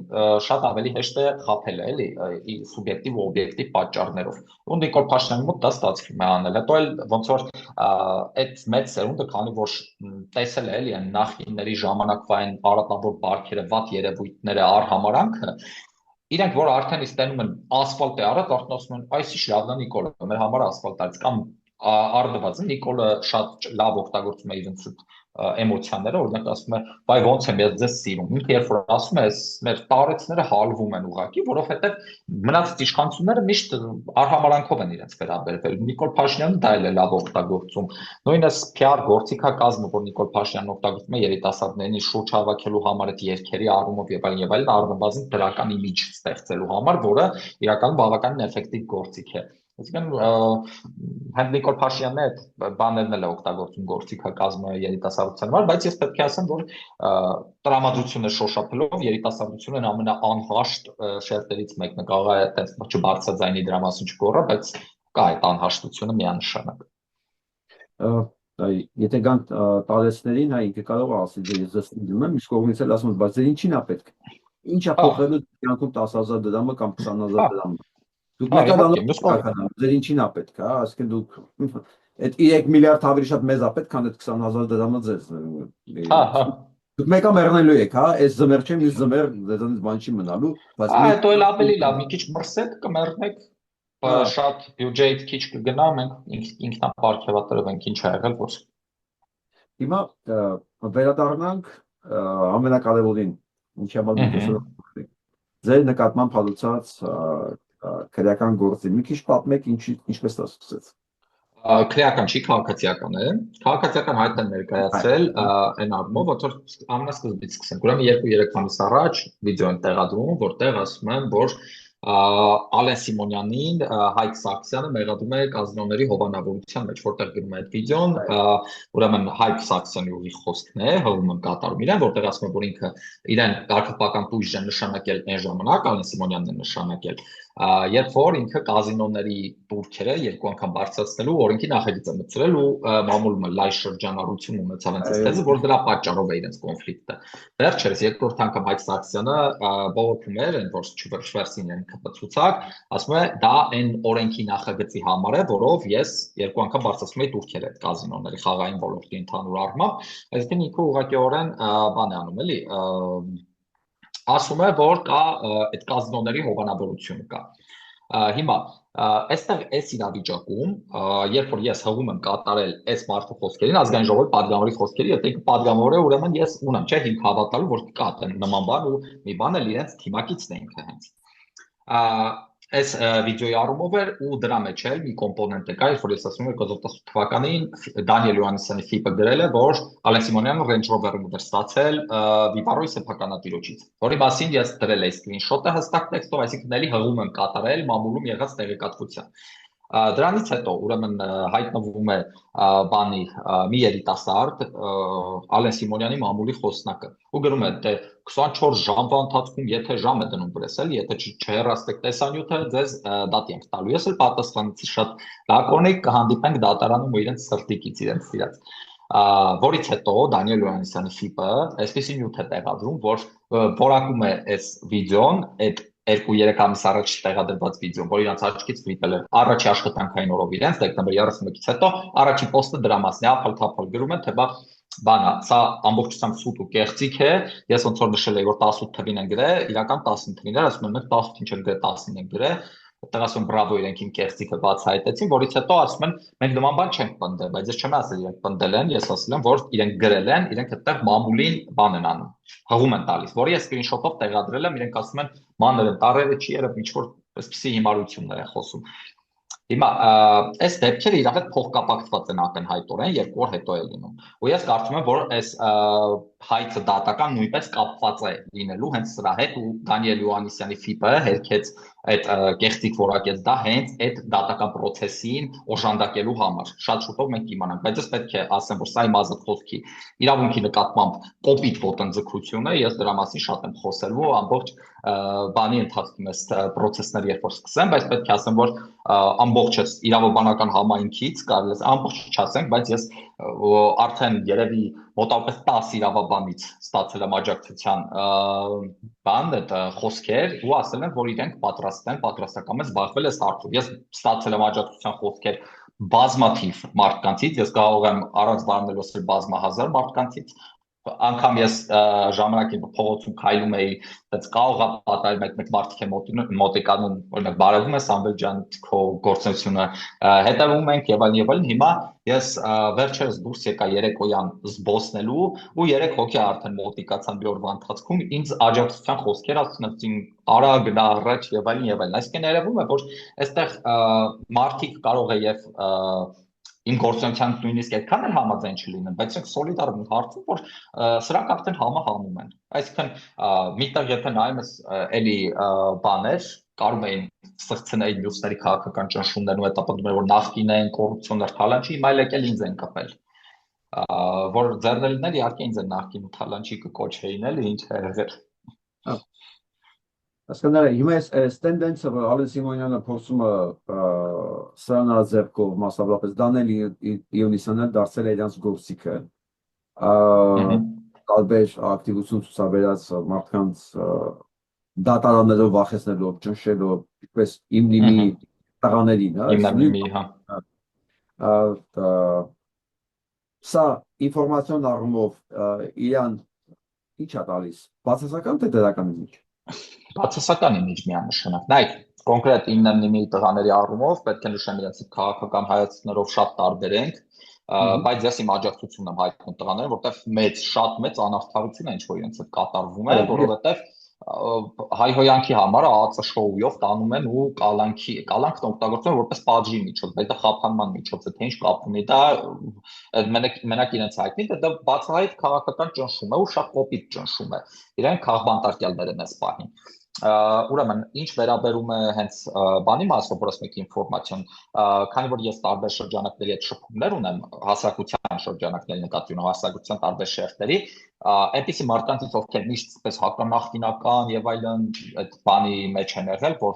շատ ավելի հեշտ է խաբել էլի սուբյեկտիվ ու օբյեկտիվ պատճառներով։ Ու Նիկոլ Փաշինյանի մոտ դա ստացվում է անել։ Հետո էլ ոնց որ այդ մեծ սերունդը, քանի որ տեսել է էլի այն նախինների ժամանակվա այն արատավոր բարքերը, վատ երևույթները արհամարանքը, իրենք որ արդեն իսկ տենում են ասֆալտ է արած, արդեն ասում են, այս ի՞նչ լավն է Նիկոլը, մեր համար ասֆալտ արեց, կամ արդված Նիկոլը շատ լավ օգտագործում է իր էմոցիաները, օրինակ ասում է, բայ ոնց եմ ես ձեզ սիրում։ Ինքը երբ որ ասում է, մեր տարեցները հալվում են ուղակի, որովհետև մնացած իշխանությունները միշտ արհամարանքով են իրենց վերաբերվել։ Նիկոլ Փաշինյանը դա էլ է լավ օգտագործում։ Նույնիսկ PR գործիքակազմը, որ Նիկոլ Փաշինյանն օգտագործում է երիտասարդներին շուրջ հավաքելու համար, այդ երկերի առումով եւ այլն, առնվազն դրական իմիջ ստեղծելու համար, որը իրականում բավականին էֆեկտիվ գործիք է։ Այսինքն հենց Նիկոլ Փաշինյանն է այդ բաներն էլ է օգտագործում գործիքակազմը երիտասարդության համար, բայց ես պետք է ասեմ, որ տրամադրությունը շոշափելով երիտասարդությունը ամենաանհաշտ շերտերից մեկն է, կարող է այդպես չբարձրաձայնի դրա մասին չգոռա, բայց կա այդ անհաշտությունը միանշանակ։ Եթե գանք տարեցներին, հա ինքը կարող է ասել, դե ես ձեզ սիրում եմ, իսկ կողմից էլ ասում եմ, բայց ձեր ինչին է պետք։ Ինչ է փոխելու կյանքում 10,000 դրամը կամ 20,000 դրամը։ Դուք մեկադանով ձեր ինչին է պետք, հա, այսինքն դուք այդ 3 միլիարդ ավելի շատ մեզ է պետք, քան այդ 20,000 դրամը ձեզ։ Դուք մեկը մեռնելու եք, հա, այս զմեր չէ, մյուս զմեր ձեզանից բան չի մնալու, բայց հետո էլ ավելի լավ, մի քիչ մրսեք կմեռնեք, շատ բյուջեից քիչ կգնա, մենք ինքնապարգևատրվենք, ինչ ա եղել, որ հիմա վերադառնանք ամենակարևորին, ինչի համար մենք այսօր ձեր նկատմամբ հալուցած քրեական գործի։ Մի քիչ պատմեք ինչպես դա սկսեց։ Քրեական չի, քաղաքացիական է։ Քաղաքացիական հայտ են ներկայացրել այն առումով, որ ամենասկզբից սկսենք։ Ուրեմն 2-3 ամիս առաջ վիդեո են տեղադրում, որտեղ ասում են, որ Ալեն Սիմոնյանին Հայկ Սարգսյանը մեղադրում է կազինոների հովանավորության մեջ, որտեղ գրում է այդ վիդեոն, ուրեմն Հայկ Սարգսյանի ուղի խոսքն է, հղում են կատարում իրեն, որտեղ ասում է, որ ինքը իրեն կարգապահական տույժ է նշանակել այն ժամանակ, Ալեն Սիմոնյանն է նշանակել, երբ որ ինքը կազինոների տուրքերը երկու անգամ բարձրացնելու օրենքի նախագիծ է մտցրել ու մամուլը լայ շրջանառություն ունեցավ այնպես թեզը, որ դրա պատճառով է իրենց կոնֆլիկտը։ Վերջերս երկրորդ անգամ Հայկ Սարգսյանը բողոքում էր, այն որ չվերցին են կպցուցակ, ասում է դա այն օրենքի նախագծի համար է, որով ես երկու անգամ բարձրացնում եի տուրքերը այդ կազինոների խաղային ոլորտի ընդհանուր առմամբ, այսինքն ինքը ուղղակիորեն բան է անում էլի ասում է, որ կա այդ կազինոների հովանավորությունը կա։ Հիմա այստեղ այս իրավիճակում, երբ որ ես հղում եմ կատարել այս մարդու խոսքերին, ազգային ժողովի падգամավորի խոսքերի, եթե ինքը падգամավոր է, ուրեմն ես ունեմ, չէ, հիմք հավատալու, որ կա նման բան ու մի բան էլ իրենց թիմակիցն է ինքը հենց։ Այս վիդեոյի առումով էր ու դրա մեջ էլ մի կոմպոնենտ է կա, որ ես ասում եմ 2018 թվականին Դանիել Հովհաննիսյանի ֆիպը գրել է, որ Ալեն Սիմոնյանը Range Rover-ը ուներ ստացել Վիպարոյի սեփականատիրոջից, որի մասին ես դրել էի սկրինշոթը հստակ տեքստով, այսինքն էլի հղում եմ կատարել մամուլում եղած տեղեկատվության։ Դրանից հետո ուրեմն հայտնվում է բանի մի երիտասարդ Ալեն Սիմոնյանի մամուլի խոսնակը ու գրում է թե 24 ժամվա ընթացքում եթե ժամ է դնում վրես էլ եթե չհեռացնեք տեսանյութը ձեզ դատի ենք տալու ես էլ պատասխանեցի շատ լակոնիկ կհանդիպենք դատարանում ու իրենց սրտիկից իրենց սիրած որից հետո Դանիել Հովհաննիսյանի ֆիպը այսպեսի նյութ է տեղադրում որ որակում է այս վիդեոն այդ 2-3 ամիս առաջ տեղադրված վիդեոն, որ իրանց աչքից ֆրիտել է առաջի աշխատանքային օրով իրենց դեկտեմբերի 31-ից հետո առաջի պոստը դրա մասն է, ափալ-թափալ գրում են, թե բանա, սա ամբողջությամբ սուտ ու կեղծիք է, ես ոնց որ նշել էի, որ 18 թվին են գրել, իրական 19 թվին էր, ասում են մենք 18 ինչ են գրել, 19 են գրել, այդտեղ ասում են բրավո իրենք իմ կեղծիքը բացահայտեցին, որից հետո ասում են մենք նման բան չենք պնդել, բայց ես չեմ ասել իրենք պնդել են, ես ասել եմ, որ իրենք գրել են, իրենք այդտեղ մամուլին բան են անում, հղում են տալիս, որի ես սկրինշոթով տեղադրել եմ, իրենք ասում են մանր են տարերը չի երբ ինչ որ այսպեսի հիմարություններ են խոսում։ Հիմա այս դեպքերը իրար հետ փոխկապակցված են ակնհայտորեն, երկու օր հետո է լինում։ Ու ես կարծում եմ, որ այս հայցը դատական նույնպես կապված է լինելու հենց սրա հետ ու Դանիել Հովհաննիսյանի ֆիպը հերքեց այդ կեղծիք որակեց դա հենց այդ դատական process-ին օժանդակելու համար։ Շատ շուտով մենք կիմանանք, բայց ես պետք է ասեմ, որ սա իմ ազատ խոսքի իրավունքի նկատմամբ կոպիտ ոտնձգություն է, ես դրա մասին շատ եմ խոսել ու ամբողջ բանի ընթացքում այս process-ները երբ որ սկսեմ, բայց պետք է ասեմ, որ ամբողջ իրավաբանական համայնքից կարելի է ամբողջ չասենք, բայց ես արդեն երևի մոտավորապես 10 իրավաբանից ստացել եմ աջակցության բան, այդ խոսքեր ու ասել են, որ իրենք պատրաստ են, պատրաստակամ են զբաղվել այս հարցով։ Ես ստացել եմ աջակցության խոսքեր բազմաթիվ մարդկանցից, ես կարող եմ առանց բանալու ասել բազմահազար մարդկանցից, անգամ ես ժամանակին փողոցում քայլում էի, բայց կարող է պատահել մեկ մարդիկ է մոտիկանում, օրինակ բարևում է Սամվել ջան, քո գործունեությունը հետևում ենք եւ այլն, հիմա ես վերջերս դուրս եկա երեկոյան զբոսնելու ու 3 հոգի արդեն մոտիկացան մի օրվա ընթացքում ինձ աջակցության խոսքեր ասացին, արա գնա առաջ եւ այլն, այսինքն երևում է, որ այստեղ մարդիկ կարող է եւ իմ գործունեության նույնիսկ այդքան էլ համաձայն չլինեն, բայց մենք սոլիդար ենք հարցում, որ սրանք արդեն համահանում են։ Այսինքն միտեղ եթե նայում ես էլի բաներ, կարող էին սխցնել մյուսների քաղաքական ճնշումներն ու հետապնդում որ նախկին են կոռուպցիոներ թալանչի, հիմա էլ եկել ինձ են կպել։ Որ ձեռնելիներ իհարկե ինձ են նախկին թալանչի կկոչեին էլ ինչ է եղել։ Հասկանալի, հիմա այս տենդենսը, որ Ալեն Սիմոնյանը փորձում է սրանաձեռքով մասնավորապես Դանիել Հովհաննիսյանը դարձել է իրենց գործիքը, տարբեր ակտիվություն ցուցաբերած մարդկանց դատարաններով վախեցնելով, ճնշելով, ինչպես իմնիմի տղաներին, սա ինֆորմացիոն առումով իրան ինչ է տալիս, բացասական թե դրական ինչ։ Բացասական image միանշանակ։ Նայեք, կոնկրետ իմնիմի տղաների առումով պետք է նշեմ իրենց քաղաքական հայացքներով շատ տարբեր ենք, բայց ես իմ աջակցությունն եմ հայտնում տղաներին, որտեղ շատ մեծ անարդարություն է ինչ որ իրենց հետ կատարվում է, որովհետև հայհոյանքի համար ԱԱԾ շոուով տանում են ու կալանքն օգտագործում են որպես պատժի միջոց, բայց դա խափանման միջոց է, թե ինչ կապ ունի դա մենակ իրենց հայտնի, դա բացահայտ քաղաքական ճնշում է ու շատ կոպիտ ճնշում է։ Իրենք քաղբանտարկյալներ են այս պահին։ Ուրեմն, ինչ վերաբերում է հենց բանի մասով, որ ասում եք ինֆորմացիոն, քանի որ ես տարբեր շրջանակների հետ շփումներ ունեմ, հասարակության շրջանակների նկատի ունեմ, հասարակության տարբեր շերտերի, այնպիսի մարդկանցից ովքեր միշտ այսպես հականախտինական եւ այլն այդ բանի մեջ են եղել, որ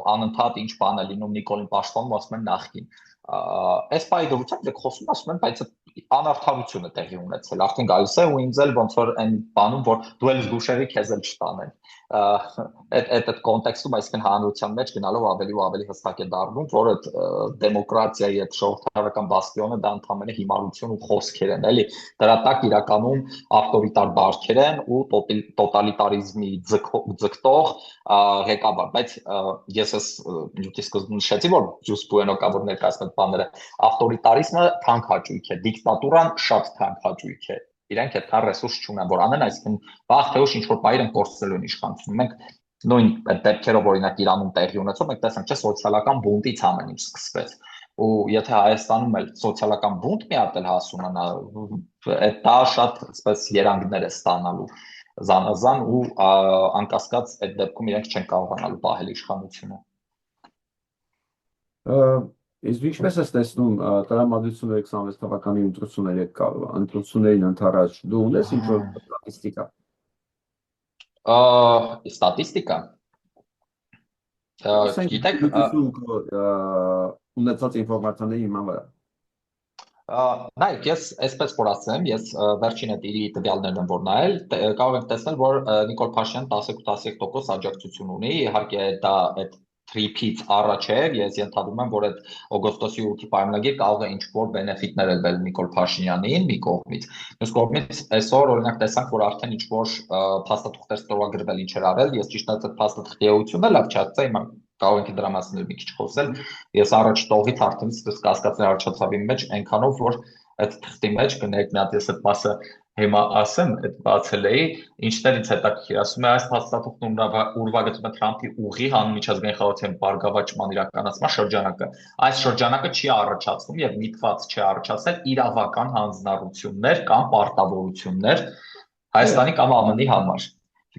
անընդհատ ինչ բան է լինում Նիկոլին պաշտպանում, ասում են նախկին։ Այս պահի դրությամբ դեք խոսում ասում են, բայց անարդարություն է տեղի ունեցել, արդեն գալիս է ու ինձ էլ ոնց որ այն բանում, որ դու էլ զգուշերի քեզ էլ չտանեն։ Այդ կոնտեքստում այսինքն հանրության մեջ գնալով ավելի ու ավելի հստակ է դառնում, որ այդ դեմոկրատիայի այդ ժողովրդավարական բաստիոնը դա ընդհանրապես հիմարություն ու խոսքեր են, էլի դրա տակ իրականում ավտորիտար բարքեր են ու տոտալիտարիզմի ձգտող ղեկավար, բայց ես նյութի սկզբում նշեցի, որ Ջուս Բուենո կա որ ներկայացնող բաները ավտորիտարիզմը թանկ հաճույք է, դիկտատուրան շատ թանկ հաճույք է։ Իրենք այդքան ռեսուրս չունեն, որ անեն, այսինքն վաղ թե ուշ ինչ որ բայր են կորցնելու են իշխանությունը։ Մենք նույն դեպքերով օրինակ Իրանում տեղի ունեցող, մենք տեսանք, չէ, սոցիալական բունտից ամեն ինչ սկսվեց։ Ու եթե Հայաստանում էլ սոցիալական բունտ մի հատ էլ հաս ունենա, դա շատ այսպես երանգներ է ստանալու զանազան ու անկասկած այդ դեպքում իրենք չեն կարողանալու պահել իշխանությունը։ Իսկ ինչպես ես տեսնում տրամադրությունը 26 թվականի ընտրություններին ընդառաջ դու ունես ինչ որ ստատիստիկա։ Ստատիստիկա։ Գիտեք, ունեցած ինֆորմացիաների հիման վրա։ Նայեք, ես այսպես որ ասեմ, ես վերջին այդ իրի տվյալներն եմ որ նայել, կարող եմ տեսնել, որ Նիկոլ Փաշինյանը 12% աջակցություն ունի, իհարկե դա այդ թրիփից առաջ է, ես ենթադրում եմ, որ այդ օգոստոսի 8-ի պայմանագիր կարող է ինչ-որ բենեֆիտներ էլ բերել Նիկոլ Փաշինյանին մի կողմից։ Մյուս կողմից այսօր օրինակ տեսանք, որ արդեն ինչ-որ փաստաթղթեր ստորագրվել ինչ էր արել, ես ճիշտ ասած փաստաթղթի էությունը լավ չհասցա, հիմա կարող ենք դրա մասին մի քիչ խոսել։ Ես առաջ տողից արդեն կասկածներ առաջացավ իմ մեջ այնքանով, որ այդ թղթի մեջ կներեք մի հատ ես այդ մասը Հիմա ասեմ, այդ բացել էի, ինչներից հետաքրքիր, ասում է այս փաստաթուղթն ուրվագծում է Թրամփի ուղի հանուն միջազգային խաղաղության բարգավաճման իրականացման շրջանակը։ Այս շրջանակը չի առաջացնում եւ միտված չի առաջացնել իրավական հանձնառություններ կամ պարտավորություններ Հայաստանի կամ ԱՄՆ-ի համար։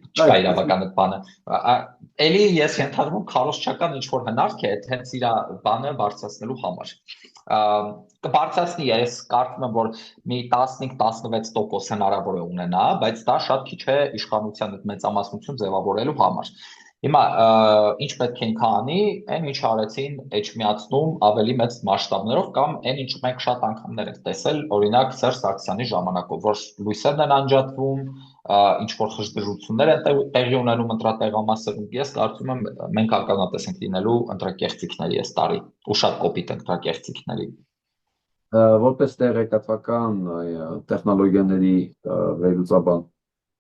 Չկա իրավական այդ բանը։ Էլի ես ենթադրում քարոզչական ինչ-որ հնարք է, հենց իր բանը բարձրացնելու համար։ Կբարձրացնի, ես կարծում եմ, որ մի 15-16% հնարավոր է ունենա, բայց դա շատ քիչ է իշխանության մեծամասնություն ձևավորելու համար։ Հիմա ինչ պետք է ինքը անի, այն ինչ արեցին Էջմիածնում ավելի մեծ մասշտաբներով կամ այն ինչ մենք շատ անգամներ ենք տեսել, օրինակ Սերժ Սարգսյանի ժամանակով, որ լույսերն են անջատվում, ինչ որ խժդժություններ են տեղի ունենում ընտրատեղամասերում, ես կարծում եմ մենք ականատես ենք լինելու ընտրակեղծիքների այս տարի, ու շատ կոպիտ ընտրակեղծիքների։ Որպես տեղեկատվական տեխնոլոգիաների վերլուծաբան,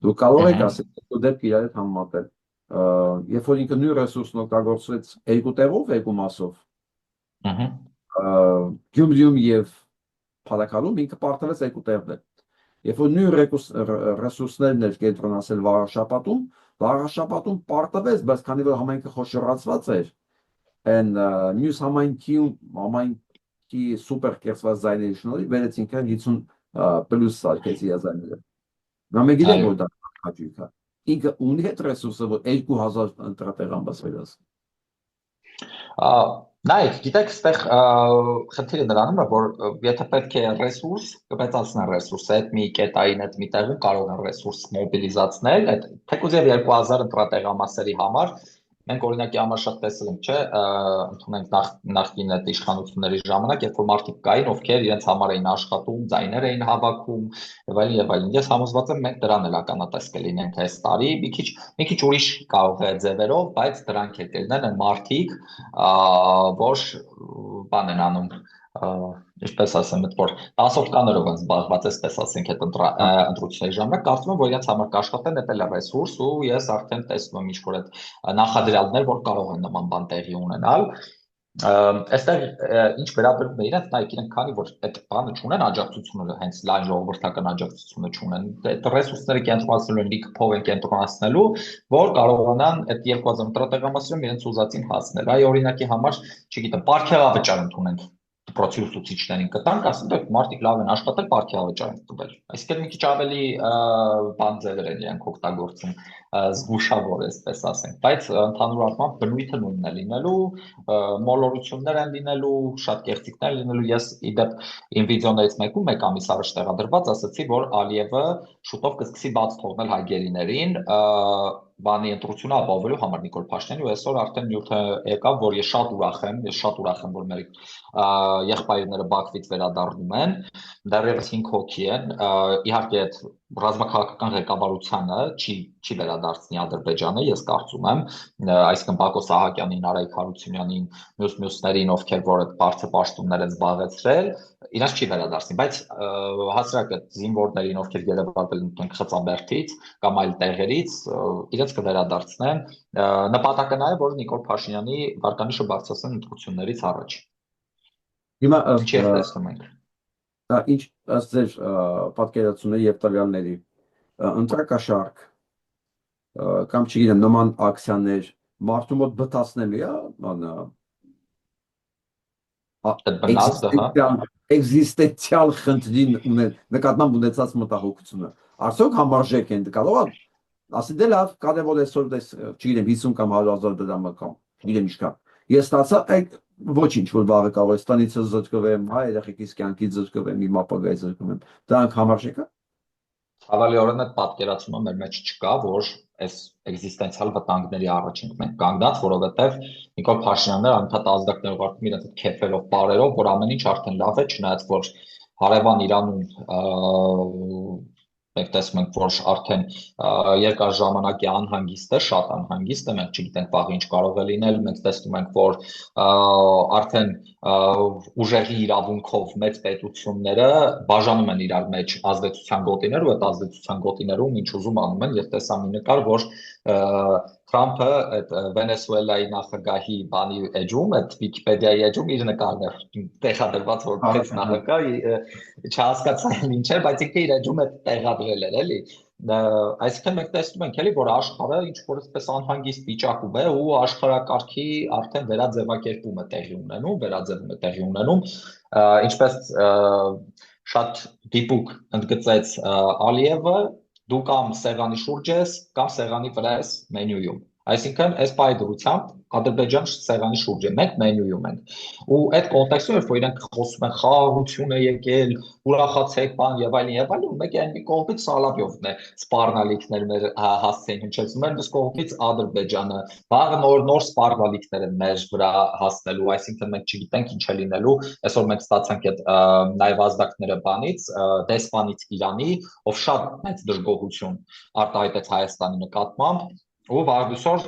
դու կարող եք ասել, դու դեպք իրար հետ համեմատել, երբ որ ինքը նույն ռեսուրսն օգտագործվեց երկու տեղով, երկու մասով, Գյումրիում եւ Փալաքալում ինքը պարտվեց երկու տեղներ։ Երբ որ նույն ռեսուրսներն էր կենտրոնացել Վաղարշապատում պարտվեց, բայց քանի որ համայնքը խոշորացված էր, այն մյուս համայնքի սուպեր կերծված ձայների շնորհիվ վերեց ինքը 50 պլյուս սարքեց իր ձայները։ Նա մենք գիտենք, որ դա հաճույք է։ Ինքը ունի այդ ռեսուրսը, որ 2000 ընտրատեղ ամբասվելաս։ Նայեք, գիտեք, այստեղ խնդիրը նրանում է, որ եթե պետք է ռեսուրս, կմեծացնեն ռեսուրսը, այդ մի կետային այդ մի տեղում կարող են ռեսուրս մոբիլիզացնել, այդ թեկուզ եւ 2000 ընտրատեղամասերի համար մենք օրինակի համար շատ տեսել ենք, չէ, ընդունենք նախկին այդ իշխանությունների ժամանակ, երբ որ մարդիկ կային, ովքեր իրենց համար էին աշխատում, ձայներ էին հավաքում եւ այլն եւ այլն։ Ես համոզված եմ մենք դրան էլ ականատես կլինենք այս տարի, մի քիչ ուրիշ կարող է ձևերով, բայց դրանք էլ կլինեն այն մարդիկ, որ բան են անում, ինչպես ասեմ, այդ որ տասորդկաներով են զբաղված, այսպես ասենք, այդ ընտրությունների ժամանակ, կարծում եմ, որ իրենց համար կաշխատեն, դա էլ է ռեսուրս, ու ես արդեն տեսնում եմ ինչ-որ այդ նախադրյալներ, որ կարող են նման բան տեղի ունենալ։ Այստեղ ինչ վերաբերում է իրենց, նայեք, իրենք քանի որ այդ բանը չունեն աջակցությունը, հենց լայն ժողովրդական աջակցությունը չունեն, այդ ռեսուրսները կենտրոնացնելու են, լիքը փող են կենտրոնացնելու, որ կարողանան այդ 2000 ընտրատեղամասերում իրենց ուզածին հասնել։ Այ օրինակի համար, չգիտեմ, պարգևավճար ընդունենք դպրոցի ուսուցիչներին կտանք, ասում դեք մարդիկ լավ են աշխատել, պարգևավճար են տվել։ Այսինքն մի քիչ ավելի բան ձևեր են իրենք օգտագործում, զգուշավոր, այսպես ասենք, բայց ընդհանուր առմամբ բնույթը նույնն է լինելու, մոլորություններ են լինելու, շատ կեղծիքներ լինելու։ Ես իդեպ իմ վիդեոներից մեկում մեկ ամիս առաջ տեղադրված ասացի, որ Ալիևը շուտով կսկսի բաց թողնել հայգերիներին բանի ընտրությունը ապահովելու համար Նիկոլ Փաշինյանի, ու այսօր արդեն նյութը եկավ, որ ես շատ ուրախ եմ, որ մեր եղբայրները Բաքվից վերադառնում են, դեռևս 5 հոգի են, իհարկե այդ ռազմաքաղաքական ղեկավարությանը չի վերադարձնի Ադրբեջանը, ես կարծում եմ, այսինքն Բակո Սահակյանին, Արայիկ Հարությունյանին, մյուսներին, ովքեր որ այդ բարձր պաշտոններ են զբաղեցրել, իրաց չի վերադարձնի, բայց հասարակ այդ զինվորներին, ովքեր գերեվարվել են Խծաբերդից կամ այլ տեղերից, իրենց կվերադարձնեն, նպատակը նա է, որ Նիկոլ Փաշինյանի վարկանիշը բարձրացնեն ընտրություններից առաջ։ Հիմա Ինչի է տեսնում ենք։ Ինչ ըստ ձեր պատկերացումների եւ տվյալների ընտրակաշարք կամ չգիտեմ նման ակցիաներ մարդու մոտ բթացնելու է էգզիստենցիալ խնդրին նկատմամբ ունեցած մտահոգությունը արդյոք համարժեք են կարող ասի դե լավ կարևոր է այսօր չգիտեմ 50 կամ 100,000 դրամ կամ չգիտեմ ինչքան ես ստացա այդ ոչինչ որ վաղը կարող է ստանից զրկվեմ հայ երեխեքիս կյանքից զրկվեմ իմ ապագայից զրկվեմ դրանք համարժեք է ցավալիորեն այդ պատկերացումը մեր մեջ չկա որ այս էգզիստենցիալ վտանգների առաջ ենք մենք կանգնած որովհետև Նիկոլ Փաշինյանն անընդհատ ազդակներ ուղարկում իրենց քեֆերով բարերով որ ամեն ինչ արդեն լավ է չնայած որ հարևան Իրանում մենք տեսնում ենք, որ արդեն երկար ժամանակ է անհանգիստ է, շատ անհանգիստ է, մենք չգիտենք վաղը ինչ կարող է լինել, մենք տեսնում ենք, որ արդեն ուժեղի իրավունքով մեծ պետությունները բաժանում են իրար մեջ ազդեցության գոտիներ ու այդ ազդեցության գոտիներում ինչ ուզում անում են, ես տեսա մի նկար, որ Թրամփը այդ Վենեսուելայի նախագահի բանի էջում, այդ Վիկիպեդիայի էջում իր նկարն է տեղադրված որպես նախագահ, չհասկացա ինչ է, բայց ինքը իր էջում է տեղադրել էր, էլի։ Այսինքն մենք տեսնում ենք էլի, որ աշխարհը ինչ որ այսպես անհանգիստ վիճակում է ու աշխարհակարգի արդեն վերաձևակերպումը տեղի ունենում, վերաձևում է տեղի ունենում, ինչպես շատ դիպուկ ընդգծեց Ալիևը, դու կամ սեղանի շուրջ ես, կամ սեղանի վրա ես մենյուում։ Այսինքն, այս բայդրությամբ Ադրբեջանը սեղանի շուրջ է, մենք մենյուում ենք։ Ու այդ կոնտեքստում, երբ որ իրենք խոսում են խաղաղություն է եկել, ուրախացեք, բան եւ այլն, մեկ այն մի կողմից Սալավյովն է սպառնալիքներ մեր հասցեին հնչեցնում են, դուք կողմից Ադրբեջանը, վաղը նոր սպառնալիքներ են մեր վրա հասնելու, այսինքն մենք չգիտենք ինչ է լինելու, այսօր մենք ստացանք այդ նաեւ ազդակները բանից, դեսպանից Իրանի, ով շատ մեծ դժգոհություն արտահայտեց Հայաստանի նկատմամբ ու վաղուց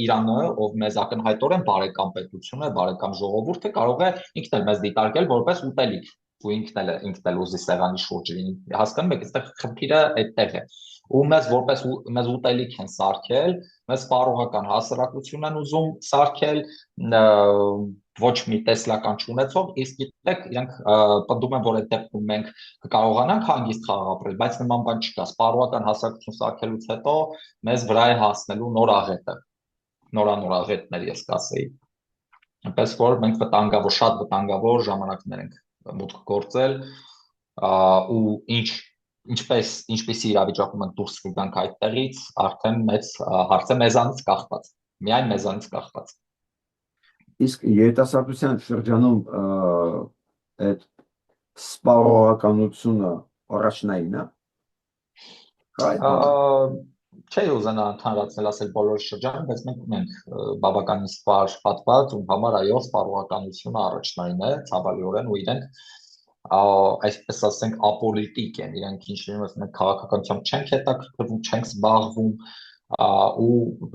Իրանը, ով մեզ ակնհայտորեն բարեկամ պետություն է, բարեկամ ժողովուրդ է, կարող է ինքն էլ մեզ դիտարկել որպես ուտելիք, ու ինքն էլ ուզի սեղանի շուրջ լինի։ Հասկանում եք, այստեղ խնդիրը այդտեղ է։ Ու մեզ ուտելիք են սարքել, մեզ սպառողական հասարակություն են ուզում սարքել, ոչ մի տեսլական չունեցող, իսկ գիտեք, իրենք պնդում են, որ այդ դեպքում մենք կկարողանանք հանգիստ խաղ ապրել, բայց նման բան չկա։ Սպառողական հասարակություն սարքելուց հետո մեզ վրա է հասնելու նոր աղետը, նորանոր աղետներ ես կասեի։ Այնպես որ մենք վտանգավոր, շատ վտանգավոր ժամանակներ ենք մուտք գործել ու ինչպեսի իրավիճակում ենք դուրս կգանք այդտեղից, արդեն մեծ հարց է մեզանից կախված, միայն մեզանից կախված։ Իսկ երիտասարդության շրջանում այդ սպառողականությունը առաջնային է։ Չէի ուզենա ընդհանրացնել ասել բոլոր շրջանում, բայց մենք ունենք բավականին սպառ հատված, ում համար այո, սպառողականությունը առաջնային է, ցավալիորեն, ու իրենք այսպես ասենք ապոլիտիկ են, իրենք ինչ լինում ասենք քաղաքականությամբ չենք հետաքրքրվում, չենք զբաղվում,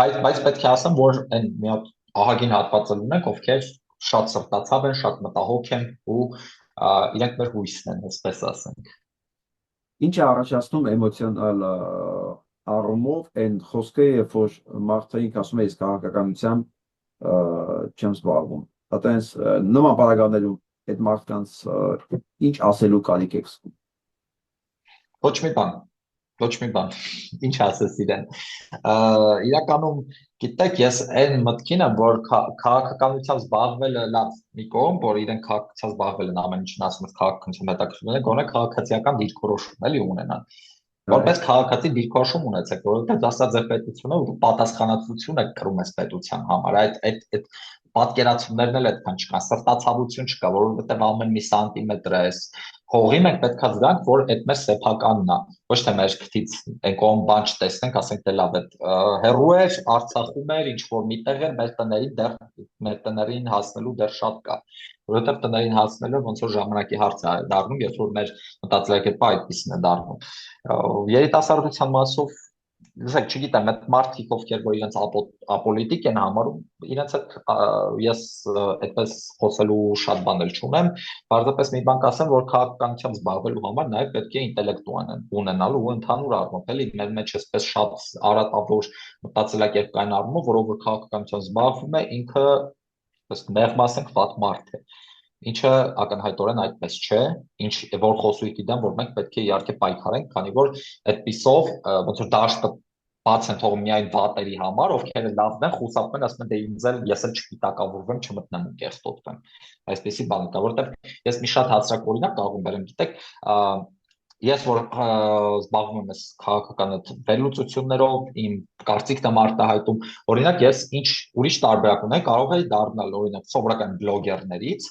բայց պետք է ասեմ, որ այն մի հատ ահագին հատվածը ունենք, ովքեր շատ սրտացավ են, շատ մտահոգ են ու իրենք մեր հույսն են, այսպես ասենք։ Ինչ է առաջացնում էմոցիոնալ առումով այն խոսքը, երբ որ մարդը ինքը ասում է ես քաղաքականությամբ չեմ զբաղվում։ Այդտենց նման բառականներում այդ մարդկանց ինչ ասելու կարիք եք զգում։ Ոչ մի բան, ինչ ասես իրեն։ Իրականում, գիտեք, ես այն մտքին եմ, որ քաղաքականությամբ զբաղվելը լավ մի կողմ, որ իրենք քաղաքականությամբ զբաղվել են ամեն ինչն ասում ես քաղաքականությամբ հետաքրքրվել են, գոնե քաղաքացիական դիրքորոշում էլի ունենան։ Որպես քաղաքացի դիրքորոշում ունեցեք, որովհետև դա ձեր պետությունը ու պատասխանատվություն եք կրում այս պետության համար։ Այդ պատկերացումներն էլ այդքան չկան, սրտացավություն չկա, որովհետև ամեն մի սանտիմետր է այս հողի մենք պետք է զգանք, որ այդ մեր սեփականն է, ոչ թե մեր քթից այն կողմ բան չտեսնենք, ասենք թե լավ է, հերո էր, Արցախում էր, ինչ որ միտեղ էր, մեր տներին հասնելու դեռ շատ կա, որովհետև տներին հասնելը ոնց որ ժամանակի հարց է դառնում, երբ որ մեր մտածելակերպը այդպեսին է դառնում։ Երիտասարդության մասով Լսեք, չգիտեմ, այդ մարդիկ, ովքեր որ իրենց ապոլիտիկ են համարում, իրենց հետ ես այդպես խոսելու շատ բան էլ չունեմ, պարզապես մի բան կասեմ, որ քաղաքականությամբ զբաղվելու համար նաև պետք է ինտելեկտ ունենալ ու ընդհանուր առմամբ, էլի մեր մեջ էսպես շատ արատավոր մտածելակերպ կային առումով, որով որ քաղաքականությամբ զբաղվում է, ինքը մեղմ ասենք վատ մարդ է։ Ինչը ակնհայտորեն այդպես չէ, որ խոսույթի դեմ, որ մենք պետք է իհարկե պայքարենք, քանի որ այդպիսով ոնց որ դաշտը բաց են թողում միայն վատերի համար, ովքեր լավն են, խուսափում են, ասում են դե ես էլ չպիտակավորվեմ, չմտնեմ ու կեղտոտվեմ։ Այսպեսի բան կա, որովհետև ես մի շատ հացրակ օրինակ կարող եմ բերեմ, գիտեք, ես որ զբաղվում եմ այս քաղաքական վերլուծություններով, իմ կարծիքն եմ արտահայտում, օրինակ ես ինչ ուրիշ տարբերակ ունեի, կարող էի դառնալ օրինակ սովորական բլոգերներից,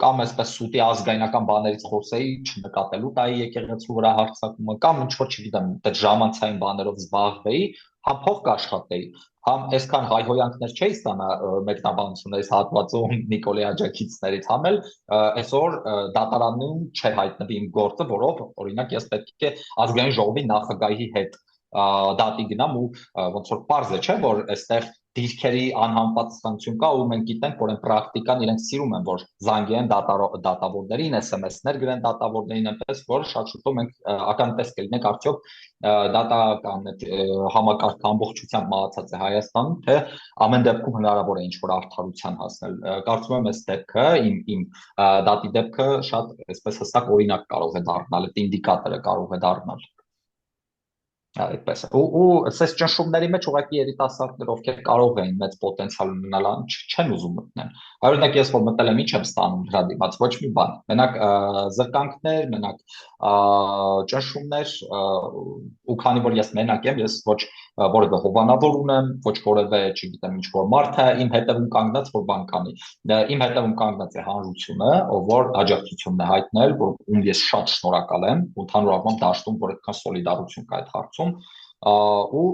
կամ այսպես սուտի ազգայնական բաներից խոսեի, չնկատելու տայի եկեղեցու վրա հարձակումը, կամ ինչ որ չգիտեմ, այդ ժամանցային բաներով զբաղվեի, համ փող կաշխատեի, համ այսքան հայհոյանքներ չէի ստանա մեկնաբանություն այս հատվածում Նիկոլի աջակիցներից, համ էլ այսօր դատարանում չէր հայտնվի իմ գործը, որով օրինակ ես պետք է ազգային ժողովի նախագահի հետ դատի գնամ ու ոնց որ պարզ է, չէ, որ այստեղ դիրքերի անհամապատասխանություն կա ու մենք գիտենք, որ այն պրակտիկան իրենք սիրում են, որ զանգեն դատավորներին, SMS-ներ գրեն դատավորներին, այնպես որ շատ շուտով մենք ականատես կլինենք արդյոք դատական համակարգը ամբողջությամբ մահացած է Հայաստանում, թե ամեն դեպքում հնարավոր է ինչ-որ արդարության հասնել։ Կարծում եմ, այս դեպքը իմ դատի դեպքը շատ այսպես հստակ օրինակ կարող է դառնալ, այդ ինդիկատորը կարող է դառնալ։ Այդպես է։ Ու այս ճնշումների մեջ ուղղակի երիտասարդներ, ովքեր կարող են մեծ պոտենցիալ ունենալ, չեն ուզում մտնել։ Օրինակ ես որ մտել եմ, ինչ եմ ստանում դրա դիմաց, ոչ մի բան։ Մենակ զրկանքներ, մենակ ճնշումներ, ու քանի որ ես մենակ եմ, ես ոչ որևէ հովանավոր ունեմ, ոչ որևէ, չգիտեմ, ինչ որ մարդ է իմ հետևում կանգնած, որ բան կանի։ Իմ հետևում կանգնած է հանրությունը, ով որ աջակցությունն է հայտնել, որ ում ես շատ շնորհակալ եմ, ու ընդհանուր առմամբ դաշտում, որ այդքան սոլիդարություն կա այդ հարցում, ու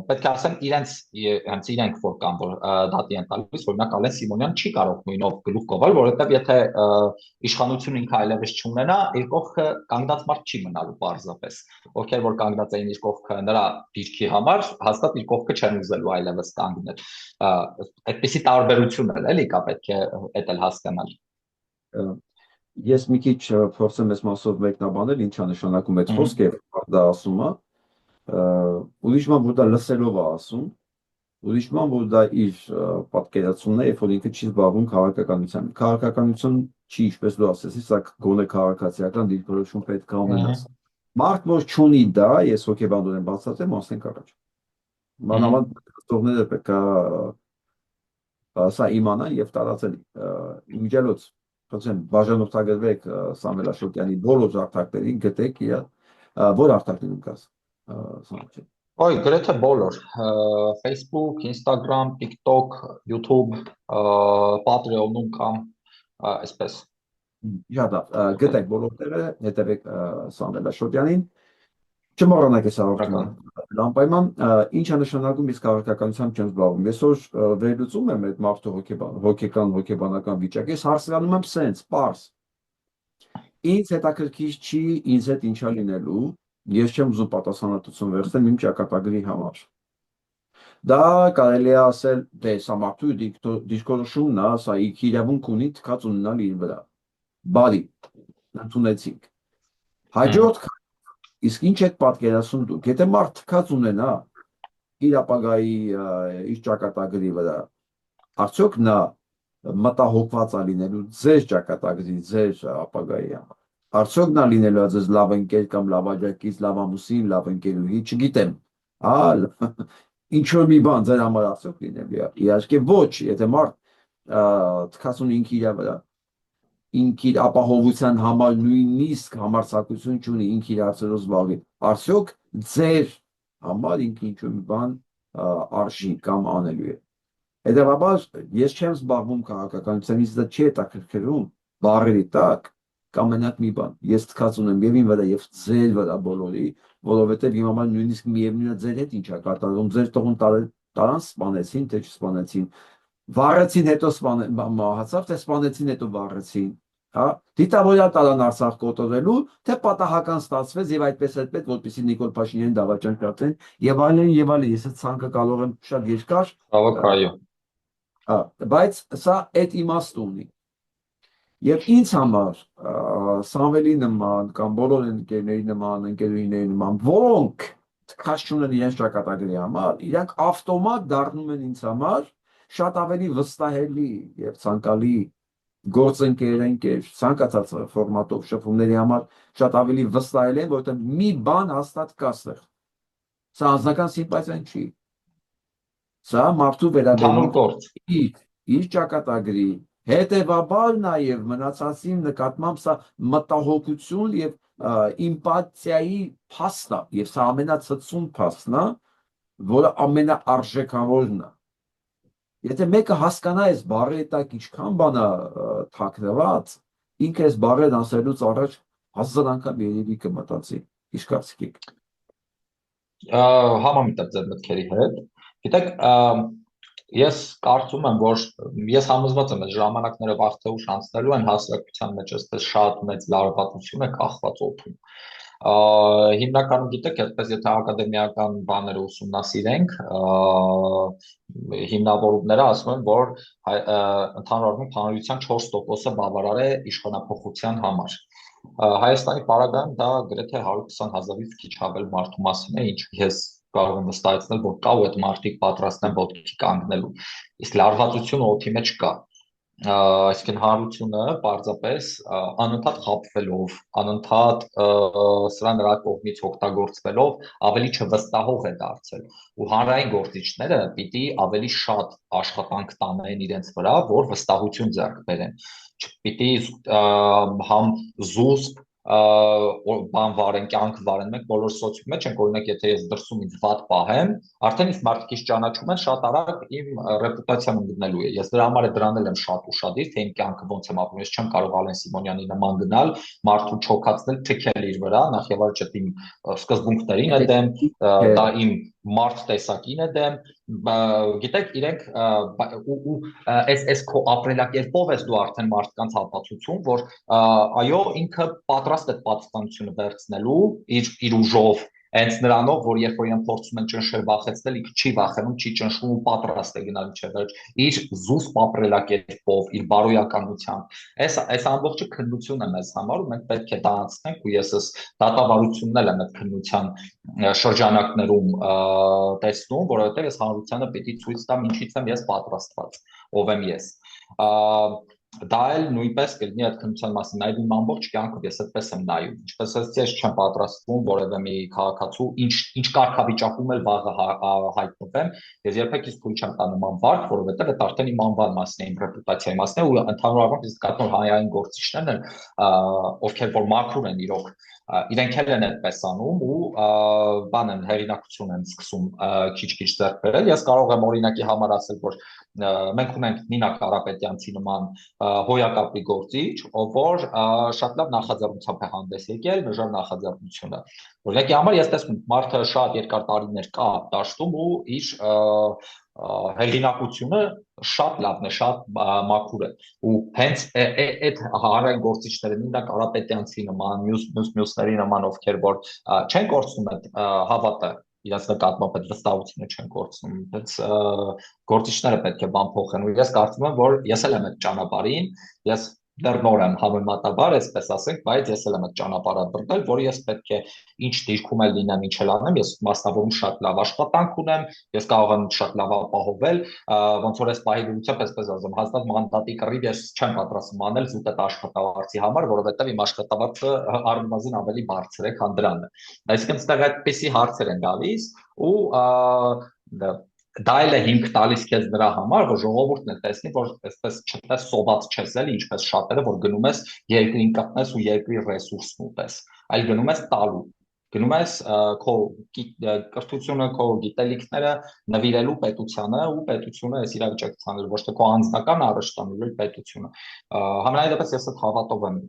պետք է ասեմ հենց իրենք որ կան որ դատի են տալիս, օրինակ Ալեն Սիմոնյան չի կարող նույնով գլուխ կովել, որովհետև եթե իշխանությունը ինքը այլևս չունենա, իր կողքը կանգնած մարդ չի մնալու պարզապես, ովքեր որ կանգնած էին իր կողքը նրա դիրքի համար, հաստատ իր կողքը չեն ուզելու այլևս կանգնել։ Այդպիսի տարբերություն էլի կա, պետք է էդ էլ հասկանալ։ Ես մի քիչ փորձեմ այս մասով մեկնաբանել, ինչա նշանակում այդ խոսքը, դա ասում է, ուրիշ ման որ դա լսելով է ասում, ուրիշ ման որ դա իր պատկերացումն է, երբ որ ինքը չի զբաղվում քաղաքականությամբ։ Քաղաքականություն չի, ինչպես դու ասեցի, սա գոնե քաղաքացիական դիրքորոշում պետք է ունենաս։ Մարդ որ չունի դա, ես հոգեբանորեն բացատրեմ, ասենք առաջ։ Մանավանդ ստողները պետք է սա իմանան եւ տարածել իմիջիալոց Խնդրեմ, բաժանորդագրվեք Սամվել Աշոտյանի բոլոր հարթակներին, գտեք իր որ հարթակներում կաս Սամվել։ Ոյ, գրեթե բոլոր, Facebook, Instagram, TikTok, YouTube, Patreon-ում կամ այսպես։ Շատ գտեք բոլոր տեղերը, հետևեք Սամվել Աշոտյանին։ Չմոռանաք այս հաղորդումը անպայման, ինչ է նշանակում իսկ քաղաքականությամբ չեմ զբաղվում։ Այսօր վերլուծում եմ այդ մարդու հոգեբանական վիճակը, ես հարցնում եմ սենց, պարզ։ Ինձ հետաքրքիր չի, ինձ հետ ինչա լինելու, ես չեմ ուզում պատասխանատվություն վերցնել իմ ճակատագրի համար։ Դա կարելի է ասել, դե սա մարդու դիրքորոշումն է, սա իր իրավունք ունի թքած ունենալ իր վրա։ Բարի, ընդունեցինք։ Հաջորդ Իսկ ինչ եք պատկերացնում դուք, եթե մարդ թքած ունենա իր ապագայի իր ճակատագրի վրա, արդյոք նա մտահոգված է լինելու ձեր ճակատագրի, ձեր ապագայի համար, արդյոք նա լինելու է ձեզ լավ ընկեր կամ լավ աջակից, լավ ամուսին, լավ ընկերուհի, չգիտեմ, ինչ որ մի բան ձեր համար արդյոք լինելու է, իհարկե ոչ, եթե մարդ թքած ունի ինքը իր վրա, ինքը իր ապահովության համար նույնիսկ համարձակություն չունի ինքը իր հարցերով զբաղվի, արդյոք ձեր համար ինքը ինչ-որ մի բան արժի կամ անելու է։ Հետևաբար ես չեմ զբաղվում քաղաքականությամբ, ինձ դա չի հետաքրքրում բառերի տակ կամ մենակ մի բան։ Ես թքած ունեմ եւ ին վրա եւ ձեր վրա բոլորի, որովհետեւ իմ համար նույնիսկ միևնույն է ձեր հետ ինչա կատարվում, ձեր տողուն տարան սպանեցին, թե չսպանեցին, վառեցին, հետո մահացավ, թե սպանեցին, հետո վառեցին։ Հա, դիտավորյալ տարան Արցախ կոտորելու, թե պատահական ստացվեց եւ այդպես, որպեսզի Նիկոլ Փաշինյանի դավաճան կրտեն եւ այլն, ես այդ ցանկը կարող եմ շատ երկար։ Այո։ Բայց սա այդ իմաստ ունի։ Եվ ինձ համար Սամվելի նման կամ բոլոր ընկերների նման, ընկերուհիների նման, որոնք թքած չունեն իրենց ճակատագրի համար, իրանք ավտոմատ դառնում են ինձ համար շատ ավելի վստահելի եւ ցանկալի գործընկեր, ցանկացած ֆորմատով շփումների համար շատ ավելի վստահելի են, որովհետև մի բան հաստատ կա ստեղ։ Սա անձնական սիմպաթիան չի։ Սա մարդու վերաբերյալ իր ճակատագրի, հետևաբար նաև մնացածին նկատմամբ սա մտահոգություն եւ իմպաթիայի փաստ է, եւ սա ամենացածուն փաստն է, որը ամենաարժեքավորն է։ Եթե մեկը հասկանա այս բառերի տակ ինչքան բան է թաքնված, ինքը այս բառերն ասելուց առաջ 1000 անգամ երևի կմտածի, ինչ կարծիք եք։ Համամիտ եմ ձեր մտքերի հետ։ Գիտեք, ես կարծում եմ, որ ես համոզված եմ, այս ժամանակները վաղ թե ուշ անցնելու են հասարակության մեջ այսպես շատ մեծ լարվածություն է կախված օդում։ Հիմնականում գիտեք, այդպես եթե ակադեմիական բաները ուսումնասիրենք, հիմնավորումները ասում են, որ ընդհանուր առմամբ հանրության 4%-ը բավարար է իշխանափոխության համար։ Հայաստանի պարագայում դա գրեթե 120,000-ից քիչ ավել մարդու մասին է, ինչ ես կարող եմ վստահեցնել, որ կա ու այդ մարդիկ պատրաստ են ոտքի կանգնելու։ Իսկ լարվածությունը օդի մեջ կա։ Այսինքն հանրությունը պարզապես անընդհատ խաբվելով, անընդհատ սրա նրա կողմից օգտագործվելով ավելի չվստահող է դարձել։ Ու հանրային գործիչները պիտի ավելի շատ աշխատանք տանեն իրենց վրա, որ վստահություն ձեռք բերեն։ Չպիտի համ զուսպ բան վարեն, կյանք վարեն, մենք բոլոր սոցիալի մեջ ենք, օրինակ, եթե ես դրսում ինձ վատ պահեմ, արդեն իսկ մարդիկ ճանաչում են, շատ արագ իմ ռեպուտացիան ընկնելու է։ Ես դրա համար դրան եմ շատ ուշադիր, թե իմ կյանքը ոնց եմ ապրում։ Ես չեմ կարող Ալեն Սիմոնյանի նման գնալ, մարդուն չոքացնել, թքել իր վրա, նախ եւ առաջ իմ սկզբունքներին է դեմ, դա իմ մարդ տեսակին է դեմ, գիտեք, իրենք այս քո ապրելակերպով ես դու արդեն մարդկանց ապացուցում, որ այո, ինքը պատրաստ է պատասխանատվությունը վերցնելու իր ուժով, հենց նրանով, որ երբ որ իրեն փորձում են ճնշել, վախեցնել, ինքը չի վախենում, չի ճնշում ու պատրաստ է գնալ չէ վերջ, իր զուսպ ապրելակերպով, իր բարոյականությամբ։ Այս ամբողջը քննություն է մեզ համար ու մենք պետք է դա անցնենք ու ես այս դատավարությունն եմ այդ քննության շրջանակներում տեսնում, որովհետև ես հանրությանը պիտի ցույց տամ ինչից եմ ես պատրաստված, ով եմ ես։ Դա էլ նույնպես կլինի այդ քննության մասին, նաև իմ ամբողջ կյանքով ես այդպես եմ նայում, ինչպես ես չեմ պատրաստվում որևէ մի քաղաքացու, ինչ կարգավիճակում էլ վաղը հայտնվեմ, ես երբեք իսկ թույլ չեմ տա նման վարք, որովհետև դա արդեն իմ անվան մասն է, իմ ռեպուտացիայի մասն է ու ընդհանուր առմամբ ես կատնում հայային գործիչներն են, ովքեր որ մաքուր են իրոք, իրենք էլ են այդպես անում ու բան են հեղինակություն են սկսում քիչ-քիչ ձեռք բերել։ Ես կարող եմ օրինակի համար ասել, որ մենք ունենք Նինա Կարապետյանցի նման հոյակապի գործիչ, ով որ շատ լավ նախաձեռնությամբ է հանդես եկել, մժար նախաձեռնությունը։ Օրինակի համար ես տեսնում մարդը շատ երկար տարիներ կա դաշտում ու իր հեղինակությունը շատ լավն է, շատ մաքուր է ու հենց այդ հանրային գործիչները Նինա Կարապետյանցի նման, մյուսների նման, ովքեր որ չեն կորցնում այդ հավատը իրաց նկատմամբ այդ վստահությունը չեն կորցնում, բայց գործիչները պետք է բան փոխեն ու ես կարծում եմ, որ ես էլ եմ այդ ճանապարհին, ես դեռ նոր եմ համեմատաբար, այսպես ասենք, բայց ես էլ եմ այդ ճանապարհը բռնել, որ ես պետք է ինչ դիրքում էլ լինեմ, ինչ էլ անեմ, ես մասնավորում շատ լավ աշխատանք ունեմ, ես կարող եմ շատ լավ ապահովել, ոնց որ այս պահի դրությամբ այսպես ասեմ, հաստատ մանդատի կռիվ ես չեմ պատրաստվում անել զուտ այդ աշխատավարձի համար, որովհետև իմ աշխատավարձը առնվազն ավելի բարձր է, քան դրանը։ Այսինքն այստեղ այդպիսի հարցեր են գալիս ու դա էլ է հիմք տալիս քեզ նրա համար, որ ժողովուրդն է տեսնի, որ այսպես չտես սոված չես էլի, ինչպես շատերը, որ գնում ես երկրին կտնես ու երկրի ռեսուրսն ուտես, այլ գնում ես տալու, գնում ես քո կրթությունը, քո գիտելիքները նվիրելու պետությանը ու պետությունը այս իրավիճակը ցանել, ոչ թե քո անձնական առաջտանելու պետությունը։ Համենայն դեպս ես այդ հավատով եմ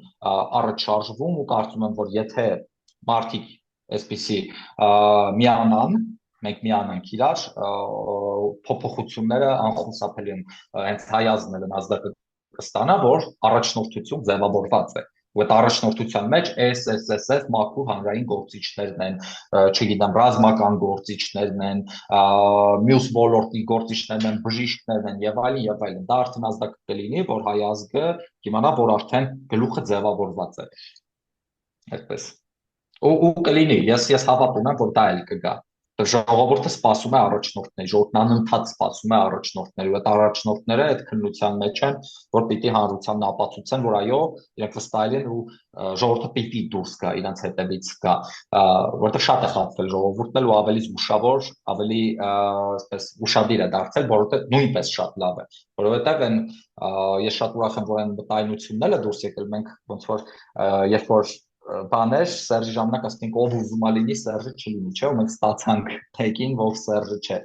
առաջ շարժվում ու կարծում եմ, որ եթե մարդիկ այսպիսի միանան մենք միանանք իրար, փոփոխությունները անխուսափելի են, հենց հայ ազգն ազդակը կստանա, որ առաջնորդություն ձևավորված է։ Ու այդ առաջնորդության մեջ այս մաքուր հանրային գործիչներն են, չգիտեմ, ռազմական գործիչներն են, մյուս ոլորտի գործիչներն են, բժիշկներն են եւ այլն եւ այլն։ Դա արդեն ազդակը կլինի, որ հայ ազգը կիմանա, որ արդեն գլուխը ձևավորված է։ Այդպես։ Ու կլինի, ես հավատ ունեմ, որ դա էլ կգա։ Ժողովուրդը սպասում է առաջնորդների, ժողովուրդն անընդհատ սպասում է առաջնորդների, ու այդ առաջնորդները այդ քննության մեջ են, որ պիտի հանրությանն ապացուցեն, որ այո, իրենք վստահելի են ու ժողովուրդը պիտի դուրս գա, իրենց հետևից գա, որովհետև շատ է խաբվել ժողովուրդն էլ ու ավելի զգուշավոր, ավելի այսպես ուշադիր է դարձել, որովհետև նույնպես շատ լավ է, որովհետև այն ես շատ ուրախ եմ, որ այն մտայնությունները դուրս եկել, մենք ոնց որ երբ որ բաներ Սերժի ժամանակ ասենք ով ուզում է լինի Սերժը չլինի, չէ՞, ու մենք ստացանք թեկին, որ Սերժը չէ։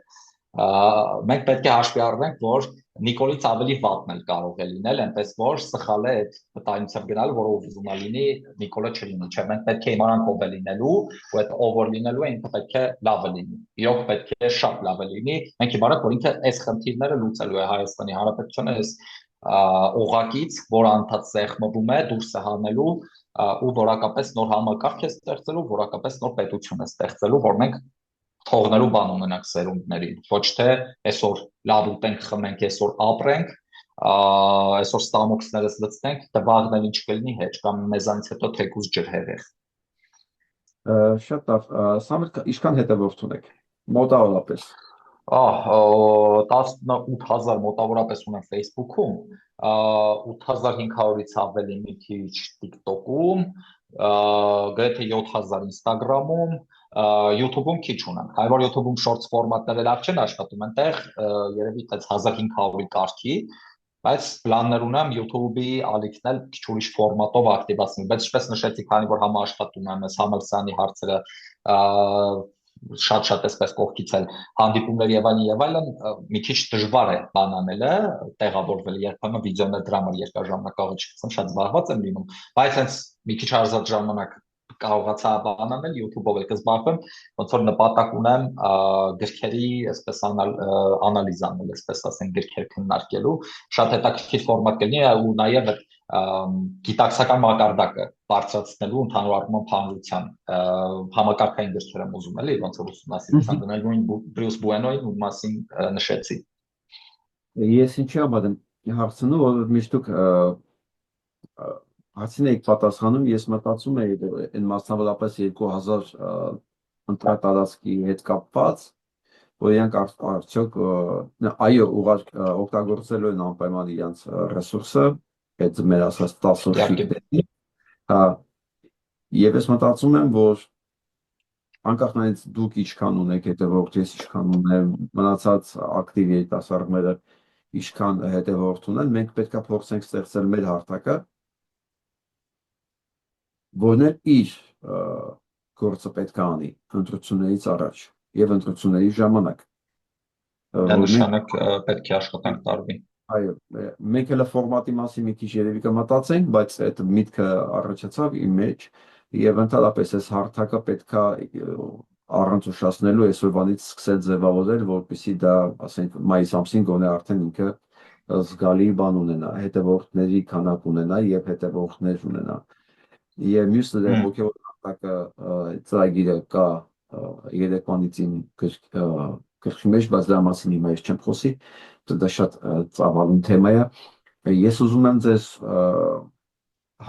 Մենք պետք է հաշվի առնենք, որ Նիկոլից ավելի վատն էլ կարող է լինել, այնպես որ սխալ է այդ վտայնությամբ գնալ, որ ով ուզում է լինի Նիկոլը չլինի, չէ՞, մենք պետք է իմանանք ով է լինելու, ու այդ ով որ լինելու է ինքը պետք է լավը լինի։ Իրոք պետք է շատ լավը լինի։ Մենք իմանանք, որ ինքը այս խնդիրները լուծելու է Հայաստանի Հանրապետությունը այս օղակից, որ անդադ սեղմվում է, դուրս է հանելու ու որակապես նոր համակարգ է ստեղծելու, որակապես նոր պետություն է ստեղծելու, որ մենք թողնելու բան ունենանք սերունդներին, ոչ թե այսօր լավ ուտենք, խմենք, այսօր ապրենք, այսօր ստամոքսներս լցնենք, տվաղն ինչ կլինի հետ, կամ մեզանից հետո թեկուզ ջրհեղեղ։ Շատ լավ, Սամվել, ինչքան հետևորդ ունեք, մոտավորապես։ 18,000 մոտավորապես ունեմ Facebook-ում, 8,500-ից ավելի մի քիչ TikTok-ում, գրեթե 7,000 Instagram-ում, YouTube-ում քիչ ունեմ։ Հայ որ YouTube-ում shorts ֆորմատները լավ չեն աշխատում, այնտեղ երևի տես 1,500-ի կարգի, բայց պլաններ ունեմ YouTube-ի ալիքն էլ քիչ ուրիշ ֆորմատով ակտիվացնել, բայց ինչպես նշեցի, քանի որ համաշխատում եմ, այս համալսարանի հարցերը շատ այսպես կողքից էլ հանդիպումներ եւ այլն, մի քիչ դժվար է բան անելը, տեղավորվել երբեմն վիդեոներ դրա համար երկար ժամանակ աղջիկցեմ, շատ զբաղված եմ լինում, բայց հենց մի քիչ ազատ ժամանակ կարողացա բան անել, YouTube-ով էլ կզբաղվեմ, ոնց որ նպատակ ունեմ գրքերի այսպես անալիզ անել, այսպես ասենք, գրքեր քննարկելու, շատ հետաքրքիր ֆորմատ կլինի ու նաեւ գիտակցական մակարդակը բարձրացնելու ընդհանուր առմամբ հանրության համակարգային գրքեր եմ ուզում էլի, ոնց որ ուսումնասիրության դնել նույն Բրյուս Բուենոյին ու մասին նշեցի։ Ես ինչի համար եմ հարցնում, որ միշտ դուք հարցին եք պատասխանում, ես մտածում եի այն մասնավորապես 2000 ընտրատարածքի հետ կապված, որ իրանք արդյոք այո, օգտագործելու են անպայման իրենց ռեսուրսը, այդ մեր ասած 10 շիկների, եւ ես մտածում եմ, որ անկախ նրանից դուք ինչքան ունեք հետևորդ, ես ինչքան ունեմ, մնացած ակտիվ երիտասարդները ինչքան հետևորդ ունեն, մենք պետք է փորձենք ստեղծել մեր հարթակը, որն էլ իր գործը պետք է անի ընտրություններից առաջ եւ ընտրությունների ժամանակ։ Դա նշանակ պետք է աշխատանք տարվի։ Այո, մենք հələ ֆորմատի մասին մի քիչ երևի կմտածենք, բայց այդ միտքը առաջացավ իմ մեջ եւ ընդհանրապես այս հարթակը պետքա առանց ուշացնելու այսօրվանից սկսել ձևավորել, որպեսզի դա, ասենք, մայիս ամսին գոնե արդեն ինքը զգալի բան ունենա, հետևորդների քանակ ունենա եւ հետևորդներ ունենա։ Եվ մյուսը դեռ հոգեոր հարթակը ծրագիրը կա երեկվանից իմ գրքի մեջ, բայց դրա մասին հիմա ես չեմ խոսի, դա շատ ծավալուն թեմա է։ Ես ուզում եմ ձեզ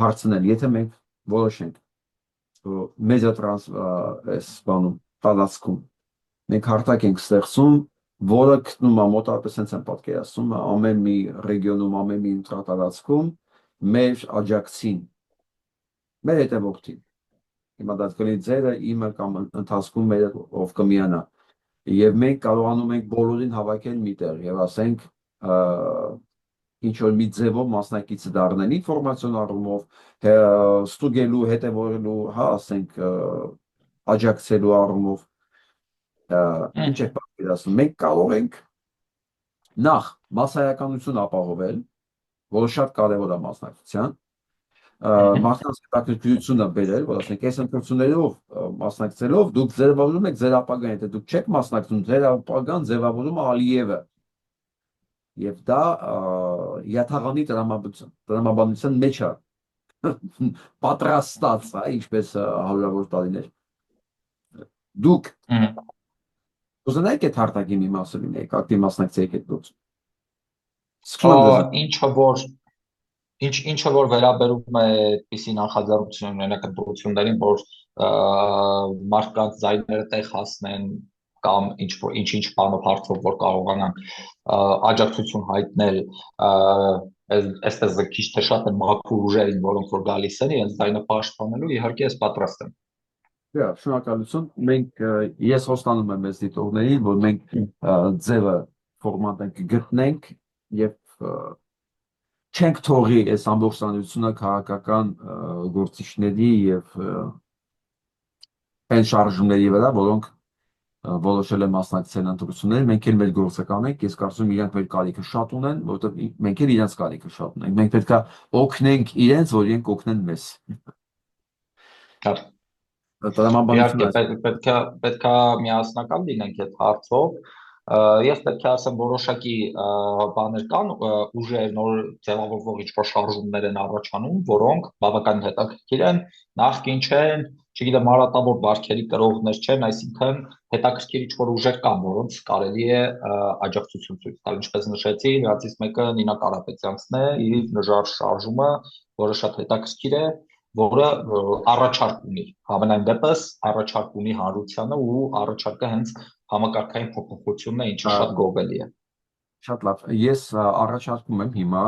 հարցնել, եթե մենք որոշենք մեդիատրանս այս բանում տարածքում մենք հարթակ ենք ստեղծում, որը գտնում է մոտավորապես հենց եմ պատկերացնում, ամեն մի ռեգիոնում, ամեն մի ընտրատարածքում մեր աջակցին, մեր հետևորդին։ Հիմա դա կլինի ձերը, իմը կամ ընթացքում մեր ով կմիանա։ Եվ մենք կարողանում ենք բոլորին հավաքել միտեղ եւ ասենք ինչ որ մի ձևով մասնակիցը դառնել ինֆորմացիոն առումով, ստուգելու, հետևորելու, հա, ասենք աջակցելու առումով, ինչ է պատկերացնում, մենք կարող ենք նախ մասսայականություն ապահովել, որը շատ կարևոր է մասնակցության, մարդկանց հետաքրքրությունը բերել, որ ասենք այս ընտրություններով մասնակցելով դուք ձևավորում եք ձեր ապագան, եթե դուք չեք մասնակցում, ձեր ապագան ձևավորում է Ալիևը։ Եվ դա յաթաղանի տրամաբանության մեջ է պատրաստած, ինչպես հարյուրավոր տարիներ։ Դուք ուզենայիք այդ հարտակի մի մասը լինեիք, ակտիվ մասնակցեիք այդ գործում։ Ինչը որ վերաբերում է այդպիսի նախաձեռնություն ունենակ ընտրություններին, որ մարդկանց ձայները տեղ հասնեն կամ ինչ բանով հարցով որ կարողանան աջակցություն հայտնել, այսպես քիչ թե շատ մաքուր ուժերին, որոնք որ գալիս են, իրենց ձայնը պաշտպանելու, իհարկե ես պատրաստ եմ։ Շնորհակալություն։ Ես հոստանում եմ մեզ դիտողներին, որ մենք ձևը ֆորմատը գտնենք եւ չենք թողի այս ամբողջությունը քաղաքական գործիչների եւ այն շարժումների վրա, որոնք որոշել են մասնակցել ընտրություններին, մենք էլ մեր գործը կանենք, ես կարծում եմ իրանք մեր կարիքը շատ ունեն, որովհետեւ մենք էլ իրենց կարիքը շատ ունենք, մենք պետք է օգնենք իրենց, որ իրենք օգնեն մեզ։ Իհարկե պետք է միասնական լինենք այդ հարցով, Ես պետք է ասեմ որոշակի բաներ կան, ուժեր նոր ձևավորվող ինչ-որ շարժումներ են առաջանում, որոնք բավականին հետաքրքիր են, նախկին չեն, չգիտեմ, մարատավոր բարքերի կրողներ չեն, այսինքն հետաքրքիր ինչ-որ ուժեր կան, որոնց կարելի է աջակցություն ցույց տալ, ինչպես նշեցի, նրանցից մեկը Նինա Կարապետյանցն է, իր նժար շարժումը, որը շատ հետաքրքիր է, որը առաջարկ ունի, համենայն դեպս առաջարկ ունի հանրությանը ու առաջարկը հենց համակարգային փոփոխությունն է, ինչը շատ գովելի է։ Շատ լավ։ Ես առաջարկում եմ հիմա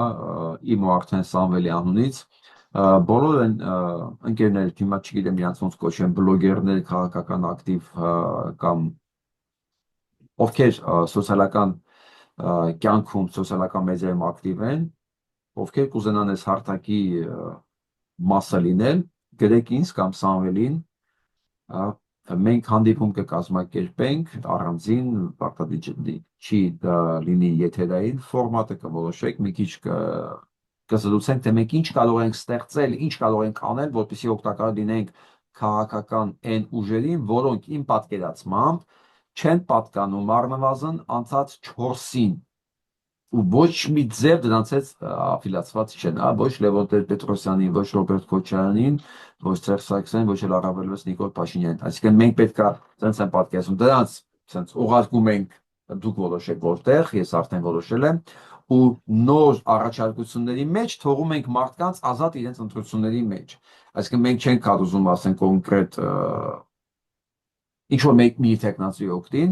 իմ ու արդեն Սամվելի անունից բոլոր են ընկերներ, հիմա չգիտեմ իրանց ոնց կոչեն, բլոգերներ, քաղաքական ակտիվ կամ ովքեր սոցիալական կյանքում, սոցիալական մեդիայում ակտիվ են, ովքեր կուզենան այս հարթակի մասը լինել, գրեք ինձ կամ Սամվելին, մենք հանդիպում կկազմակերպենք առանձին, պարտադիր չի լինի եթերային, ֆորմատը կորոշենք, մի քիչ կզրուցենք, թե մենք ինչ կարող ենք ստեղծել, ինչ կարող ենք անել, որպեսզի օգտակար լինենք քաղաքական այն ուժերին, որոնք իմ պատկերացմամբ չեն պատկանում առնվազն անցած 4-ին ու ոչ մի ձև դրանց հետ աֆիլիացված չեն, ոչ Լևոն Տեր-Պետրոսյանին, ոչ Ռոբերտ Քոչարյանին, ոչ Սերժ Սարգսյանին, ոչ էլ առավելևս Նիկոլ Փաշինյանին։ Այսինքն մենք պետքա ցենց են պատկերացնում դրանց, ցենց ուղարկում ենք, դուք որոշեք որտեղ, ես արդեն որոշել եմ, ու նոր առաջարկությունների մեջ թողում ենք մարդկանց ազատ իրենց ընտրությունների մեջ։ Այսինքն մենք չենք ուզում ասենք կոնկրետ ինչ որ մի տեխնացի օգտին,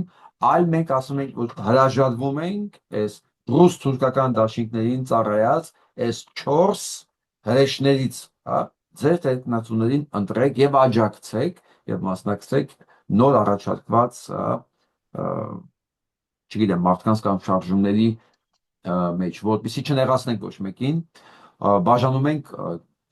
այլ մենք ասում ենք, որ հրաժարվում ենք այս ռուս-թուրքական դաշինքներին ծառայած այս 4 հրեշներից, ձեր տեխնացուներին ընտրեք եւ աջակցեք եւ մասնակցեք նոր առաջարկված, չգիտեմ, մարդկանց կամ շարժումների մեջ, որպեսզի չնեղացնենք ոչ մեկին, բաժանում ենք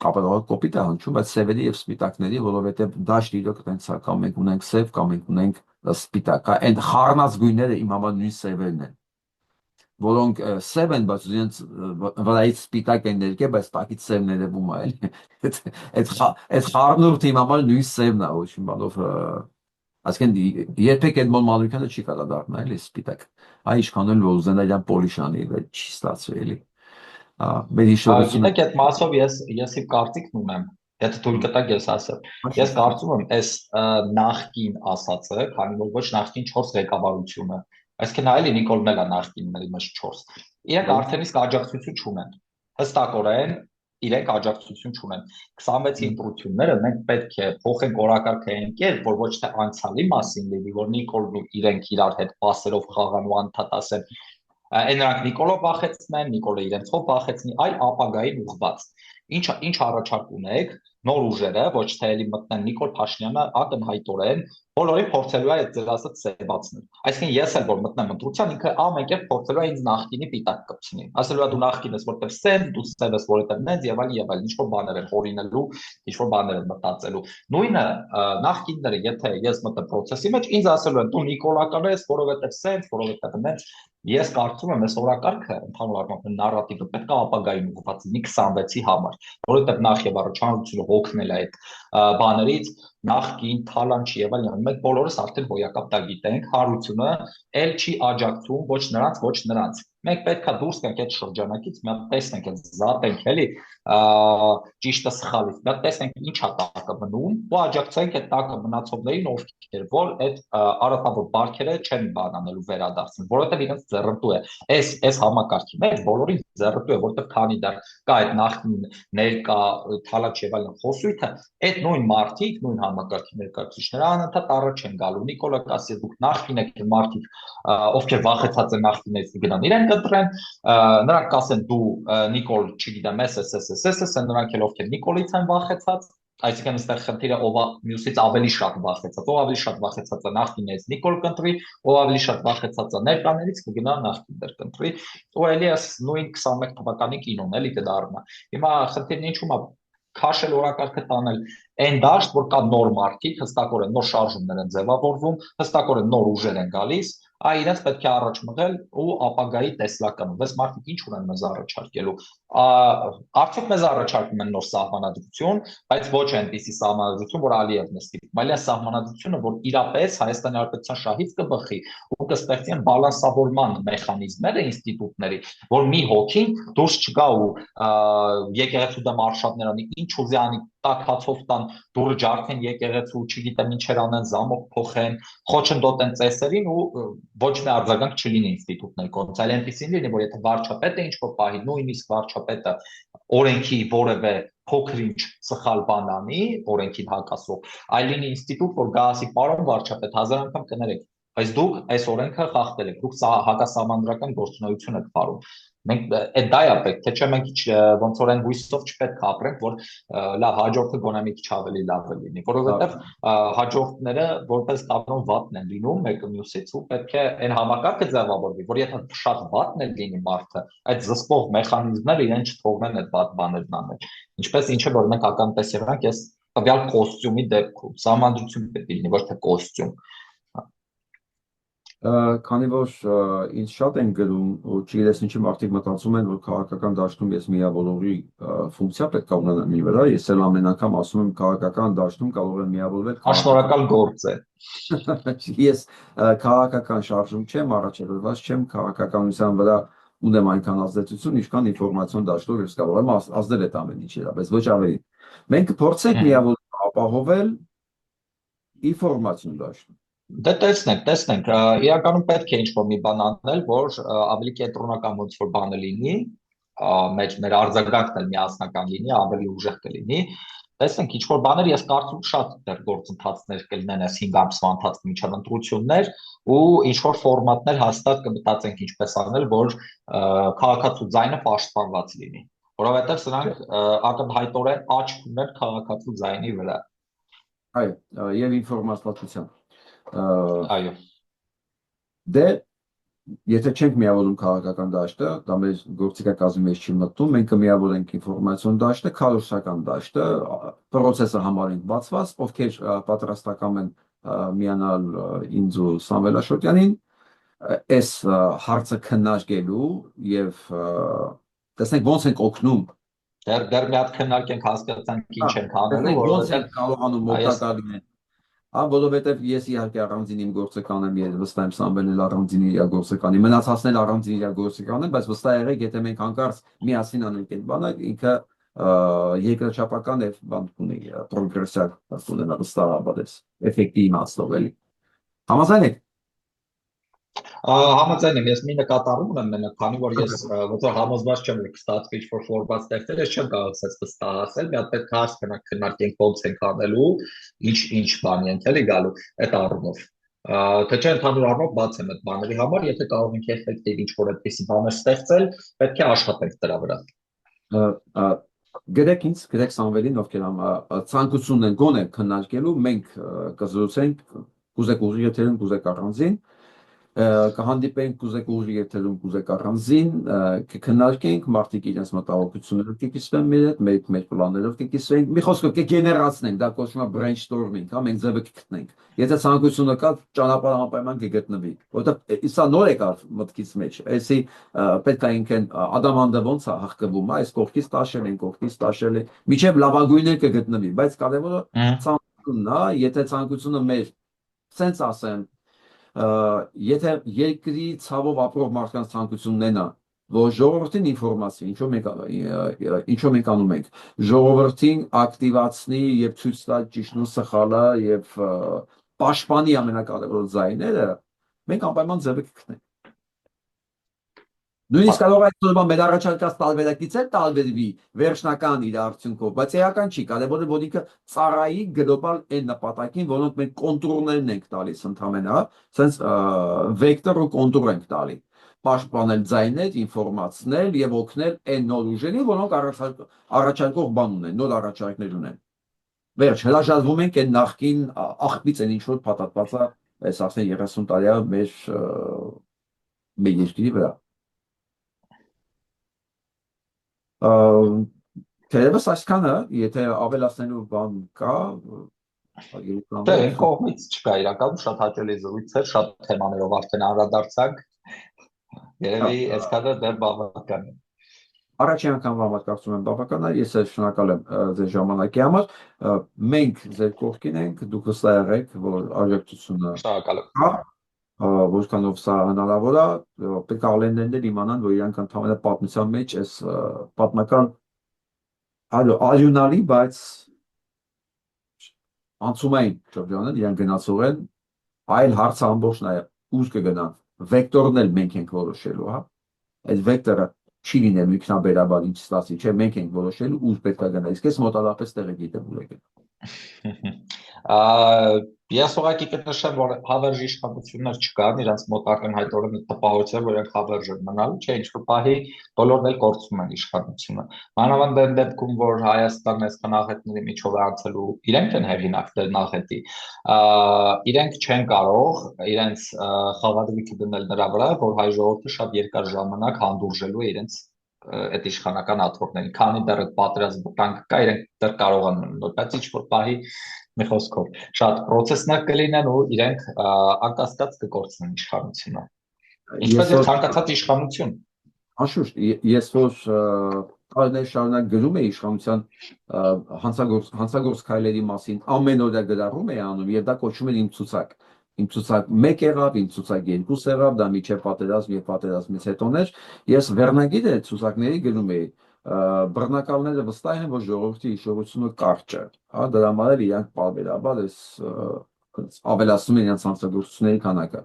կոպիտ է հնչում, բայց սևերի եւ սպիտակների, որովհետեւ դաշտ իրոք տենց է, կամ մենք ունենք սև, կամ մենք ունենք սպիտակ, այն խառնած գույները իմ համար նույն սևերն են, որոնք սև են, բայց իրենց վրայից սպիտակ են ներկել, բայց տակից սևն երևում է, էլի։ Այդ խառնուրդը իմ համար նույն սևն է, ոչ մի բանով, այսինքն երբեք Էդմոն Մանուկյանը չի կարող դառնալ, էլի սպիտակ։ Այ ինչքան էլ որ ուզենա իրան պոլիշանի, չի ստացվի, էլի։ Մեր հիշողությունը Գիտեք, այդ մասով ես իմ կարծիքն ունեմ, եթե թույլ կտակ ես ասեմ։ Ես կարծում եմ, այս նախկին ասածը, քանի որ ոչ նախկին 4 ղեկավարությունը, այսինքն այլի Նիկոլն էլ է նախկինների մեջ 4։ Իրենք արդեն իսկ աջակցություն չունեն։ Հստակորեն իրենք աջակցություն չունեն։ 26-ի ընտրությունները մենք պետք է փոխենք օրակարգային կերպ, որ ոչ թե անցյալի մասին լինի, որ Նիկոլն ու իրենք իրար հետ պասերով խաղան ու անդադ ասեն այն նրանք Նիկոլով վախեցնեն, Նիկոլը իրենցով վախեցնի, այլ ապագային ուղղված։ Ինչ առաջարկ ունեք, նոր ուժերը, ոչ թե էլի մտնեն Նիկոլ Փաշինյանը ակնհայտորեն բոլորին փորձելու է այդ ձեր ասած սեբացնել։ Այսինքն ես էլ որ մտնեմ ընտրության, ինքը ամեն կերպ փորձելու է ինձ նախկինի պիտակ կպցնի։ Ասելու է դու նախկին ես որտեղ սեն, դու սև ես որտեղ նենց եւ այլ, ինչ որ բաներ են հորինելու, ինչ որ բաներ են մտածելու։ Նույնը նախկինները, եթե ես մտնեմ process-ի մեջ, ինձ ասելու են դու Նիկոլական ես, որովհետեւ սենց, որովհետեւ նենց Ես կարծում եմ, այս օրակարգը ընդհանուր առմամբ նարատիվը պետք է ապագային ուղղված լինի 26-ի համար, որովհետև նախ եւ առաջ հանրությունը հոգնել է այդ բաներից, նախկին թալանչի եւ այլն, մենք բոլորս արդեն հոյակապ դա գիտենք, հանրությունը ել չի աջակցում ոչ նրանց։ Մենք պետքա դուրս գանք այդ շրջանակից, մի հատ տեսնենք, այդ զատենք էլի, ճիշտը սխալից, մի հատ տեսնենք ինչա տակը մնում ու աջակցենք այդ տակը մնացողներին, ովքեր որ այդ արատավոր բարքերը չեն բանանելու վերադարձին, որովհետև իրենց ձեռնտու է։ Այս համակարգի մեջ բոլորին ձեռնտու է, որովհետև քանի դեռ կա այդ նախկին ներկա թալաչ եւ այլն խոսույթը, այդ նույն մարդիկ, նույն համակարգի ներկայացուցիչները անընդհատ առաջ են գալու։ Նիկոլը կասի դուք նախկին եք մարդիկ, ովքեր վախեցած են նախկինից գնան իրեն կտրեն, նրանք կասեն դու Նիկոլ, չգիտեմ, SS, նրանք էլ ովքեր Նիկոլից են վախեցած, այսինքն այստեղ խնդիրը ով մյուսից ավելի շատ վախեցած, ով ավելի շատ վախեցած է նախկինից Նիկոլ կընտրի, ով ավելի շատ վախեցած է ներկաներից կգնա նախկին դեր կընտրի, ու էլի այս նույն 21 թվականի կինոն էլի կդառնա։ Հիմա խնդիրն ինչու՞մ է քաշել օրակարգը տանել այն դաշտ, որ կա նոր մարդիկ, հստակորեն նոր շարժումներ են ձևավորվում, հստակորեն նոր ուժեր են գալիս, իրենց պետք է առաջ մղել ու ապագայի տեսլականը։ Բայց մարդիկ ինչ ունեն մեզ առաջարկելու։ Արդյոք մեզ առաջարկում են նոր սահմանադրություն, բայց ոչ այնպիսի սահմանադրություն, որ Ալիևն է ստիպում, այլ այն սահմանադրությունը, որ իրապես Հայաստանի Հանրապետության շահից կբխի ու կստեղծի այն բալանսավորման մեխանիզմները ինստիտուտների, որ մի հոգին դուրս չգա ու եկեղեցու դեմ արշավներ անի, ինչ ուզի անի, տակ հացով տան, դուրը ջարդեն եկեղեցու, չգիտեմ ինչեր անեն, զամոք փոխեն, խոչընդոտեն ծեսերին ու ոչ մի արձագանք չլինի ինստիտուտների կողմից, այլ այնպեսին լինի, որ եթե վարչապետը ինչ-որ պահի, նույնիսկ վարչապետը օրենքի որևէ փոքր-ինչ սխալ բան անի, օրենքին հակասող, այլ լինի ինստիտուտ, որ գա ասի, պարոն վարչապետ, 1000 անգամ կներեք, բայց դուք այս օրենքը խախտել եք, դուք հակասահմանադրական գործունեություն եք վարում։ Մենք դա է պետք, թե չէ մենք ոնց որ այն հույսով չպետք է ապրենք, որ լավ հաջորդը գոնե մի քիչ ավելի լավ լինի, որովհետև հաջորդները որպես կանոն վատն են լինում մեկը մյուսից ու պետք է այն համակարգը ձևավորվի, որ եթե շատ վատն է լինի մարդը, այդ զսպող մեխանիզմները իրեն չթողնեն այդ վատ բաներն անել։ Ինչպես ինչը որ մենք ականատես եղանք, ես տվյալ կոստյումի դեպքում սահմանադրություն պետք է լինի, ոչ թե կոստյում։ Քանի որ ինձ շատ են գրում, ու չգիտես ինչի մարդիկ մտածում են, որ քաղաքական դաշտում ես միավորողի ֆունկցիա պետք է ունենամ իր վրա, ես էլ ամեն անգամ ասում եմ քաղաքական դաշտում կարող եմ միավորվել Շնորհակալ գործ է։ Ես քաղաքական շարժում չեմ, առաջադրված չեմ քաղաքականության վրա ունեմ այնքան ազդեցություն, ինչքան ինֆորմացիոն դաշտով ես կարող եմ ազդել այդ ամեն ինչի վրա, բայց ոչ ավելի։ Մենք փորձենք միավորել ապահովել ինֆորմացիոն դաշտում։ Դե տեսնենք, իրականում պետք է ինչ-որ մի բան անել, որ ավելի կենտրոնական ոնց որ բանը լինի, մեր արձագանքն էլ միասնական լինի, ավելի ուժեղ կլինի։ Տեսնենք ինչ-որ բաներ, ես կարծում շատ դեռ գործընթացներ կլինեն այս 5 ամսվա ընթացքում միջև ընտրություններ ու ինչ-որ ֆորմատներ հաստատ կմտածենք ինչպես անել, որ քաղաքացու ձայնը պաշտպանված լինի, որովհետև սրանք ակնհայտորեն աչք ունեն քաղաքացու ձայնի վրա։ Այո, եւ ինֆորմացիան Այո։ Դե եթե չենք միավորում քաղաքական դաշտը, դա մեր գործիքակազմի մեջ չի մտնում, մենք կմիավորենք ինֆորմացիոն դաշտը, քարոզչական դաշտը, պրոցեսը համարենք բացված, ովքեր պատրաստական են միանալ ինձ ու Սամվել Աշոտյանին, այս հարցը քննարկելու եւ տեսնենք ոնց ենք օգնում Դեռ մի հատ քննարկենք հասկացանք ինչ ենք անելու, ոնց ենք կարողանում օգտակար լինել։ Որովհետև ես իհարկե առանձին իմ գործը կանեմ, ես վստահ եմ Սամվելն էլ առանձին իր գործը կանի, մնացածն էլ առանձին իր գործը կանեն, բայց վստահ եղեք, եթե մենք հանկարծ միասին անենք այդ բանը, ինքը երկրաչափական եւ բան ունի, պրոգրեսիվ կունենա վստահաբար էս էֆեկտի իմաստով էլի։ Համաձայն եք։ Համաձայն եմ, ես մի նկատառում ունեմ մենակ, քանի որ ես ոնց որ համոզված չեմ, որ կստացվի ինչ-որ ֆորմատ ստեղծել, ես չեմ կարող ասես վստահ ասել, մի հատ պետք է հարց քննարկենք ոնց ենք անելու, ինչ բանի ենք էլի գալու այդ առումով։ Թե չէ ընդհանուր առմամբ բաց եմ այդ բաների համար, եթե կարող ենք էֆեկտիվ ինչ-որ այդպիսի բաներ ստեղծել, պետք է աշխատենք դրա վրա։ Գրեք ինձ, գրեք Սամվելին, ովքեր ցանկություն են գոնե քննարկելու, մենք կզրուցենք, կուզեք ուղիղ եթերում, կուզեք առանձին, կհանդիպենք, կուզեք ուղիղ եթերում, կուզեք առանձին, կքննարկենք, մարդիկ իրենց մտահոգություններով կկիսվեն մեր հետ, մեր պլաններով կկիսվենք, մի խոսքով կգեներացնենք, դա կոչվում է brainstorming, հա, մենք ձևը կգտնենք։ Եթե ցանկությունը կա, ճանապարհը անպայման կգտնվի, որովհետև սա նոր եկավ մտքից մեջ, այսի պետք է ինքն ադամանդը ոնց է հղկվում, այս կողքից տաշել են, կողքից տաշել են, միջև լավագույնը կգտնվի, բայց կարևորը ցանկությունն է, եթե ցանկությունը մեր sense ասեմ եթե երկրի ցավով ապրող մարդկանց ցանկությունն է, որ ժողովրդին ինֆորմացիա, ինչով մենք անում ենք, ժողովրդին ակտիվացնի եւ ցույց տա ճիշտն ու սխալը եւ պաշտպանի ամենակարևոր ձայները, մենք անպայման ձևը կգտնենք։ Նույնիսկ կարող է այսօրվա մեր առաջարկած տարբերակից էլ տարբերվի վերջնական իր արդյունքով, բայց էական չի, կարևորը որ ինքը ծառայի գլոբալ այն նպատակին, որոնք մենք կոնտուրներն ենք տալիս ընդհանրապես, sense վեկտոր ու կոնտուր ենք տալի, պաշտպանել ձայներ, ինֆորմացնել եւ օգնել այն նոր ուժերին, որոնք առաջարկող բան ունեն, նոր առաջարկներ ունեն։ Վերջ, հրաժարվում ենք այն նախկին աղբից այն ինչ որ փաթաթված է, այս արդեն 30 տարի է մեր երկրի վրա։ Թերևս այսքանը, եթե ավելացնելու բան կա, Դե իրականորեն այն կողմից չկա իրականում շատ հաճելի զրույց էր, շատ թեմաներով արդեն անդրադարձանք։ Երևի այսքանը դեռ բավական է։ Առաջին անգամ համար կարծում եմ բավական է, ես շնորհակալ եմ ձեր ժամանակի համար։ Մենք ձեր կողքին ենք, դուք վստահ եղեք, որ աջակցությունը Շնորհակալ եմ։ կա, որքանով սա հնարավոր է, պետք է ալեններն իմանան, որ իրանք ընդհանրապես պատմության մեջ այս պատմական արյունալի, բայց անցումային շրջանը իրենք գնացող են, այլ հարցը ամբողջն է ուր կգնան։ Վեկտորն էլ մենք ենք որոշելու, հա։ Այդ վեկտորը չի լինելու ինքնաբերաբար ինչ ստացի, չէ, մենք ենք որոշելու ուր պետք է գնա։ Իսկ ես մոտավորապես տեղը գիտեմ ուր է գնա։ Ես ուղղակի կնշեմ, որ հավերժ իշխանություններ չկան, իրենց մոտ ակնհայտորեն տպավորություն, որ իրենք հավերժ են մնալու, չէ, ինչ-որ պահի բոլորն էլ կորցնում են իշխանությունը։ Մանավանդ այն դեպքում, որ Հայաստանն այսքան աղետների միջով է անցելու, իրենք են հեղինակ դեր նախետի, իրենք չեն կարող իրենց խաղադրիքը դնել նրա վրա, որ հայ ժողովուրդը շատ երկար ժամանակ հանդուրժելու է իրենց այդ իշխանական աթոռներին, քանի դեռ այդ պատերազմ վտանգ կա, իրենք դեռ կարող են մնալ, բայց ինչ-որ պահի մի խոսքով շատ process-ներ կլինեն ու իրենք անկասկած կկորցնեն իշխանությունը։ Ինչպես եւ ցանկացած իշխանություն։ Անշուշտ, ես որ տարիներ շարունակ գրում էի իշխանության հանցագործ քայլերի մասին, ամեն օր գրառում էի անում եւ դա կոչվում էր իմ ցուցակ։ Իմ ցուցակ 1 եղավ, իմ ցուցակ 2 եղավ, դա միջև պատերազմ եւ պատերազմից հետոներ։ Ես վերնագիրը ցուցակների գրում էի։ Բռնակալները վստահ են, որ ժողովրդի հիշողությունը կարճ է։ Հա, դրա համար էլ իրանք պարբերաբար այս ավելացնում են իրենց հանցագործությունների քանակը։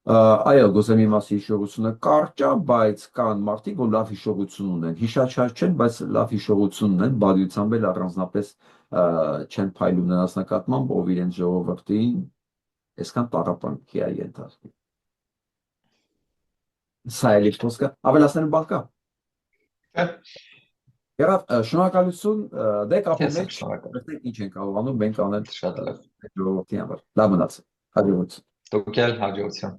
Այո, գուցե մի մասի հիշողությունը կարճ է, բայց կան մարդիկ, որ լավ հիշողություն ունեն։ Հիշաչար չեն, բայց լավ հիշողություն ունեն, բարյությամբ էլ առանձնապես չեն փայլում նրանց նկատմամբ, ով իրենց ժողովրդին այսքան տառապանքի է ենթարկել։ Սա էլի խոսքը ավելացնելու բան կա։ Եղավ, շնորհակալություն, դե կապի Ես եմ մեջ, շնորհակալ։ տեսնենք ինչ ենք կարողանում մենք անել Շատ լավ։ ժողովրդի համար։ Լավ մնացեք։ Հաջողություն։ Դուք էլ հաջողություն։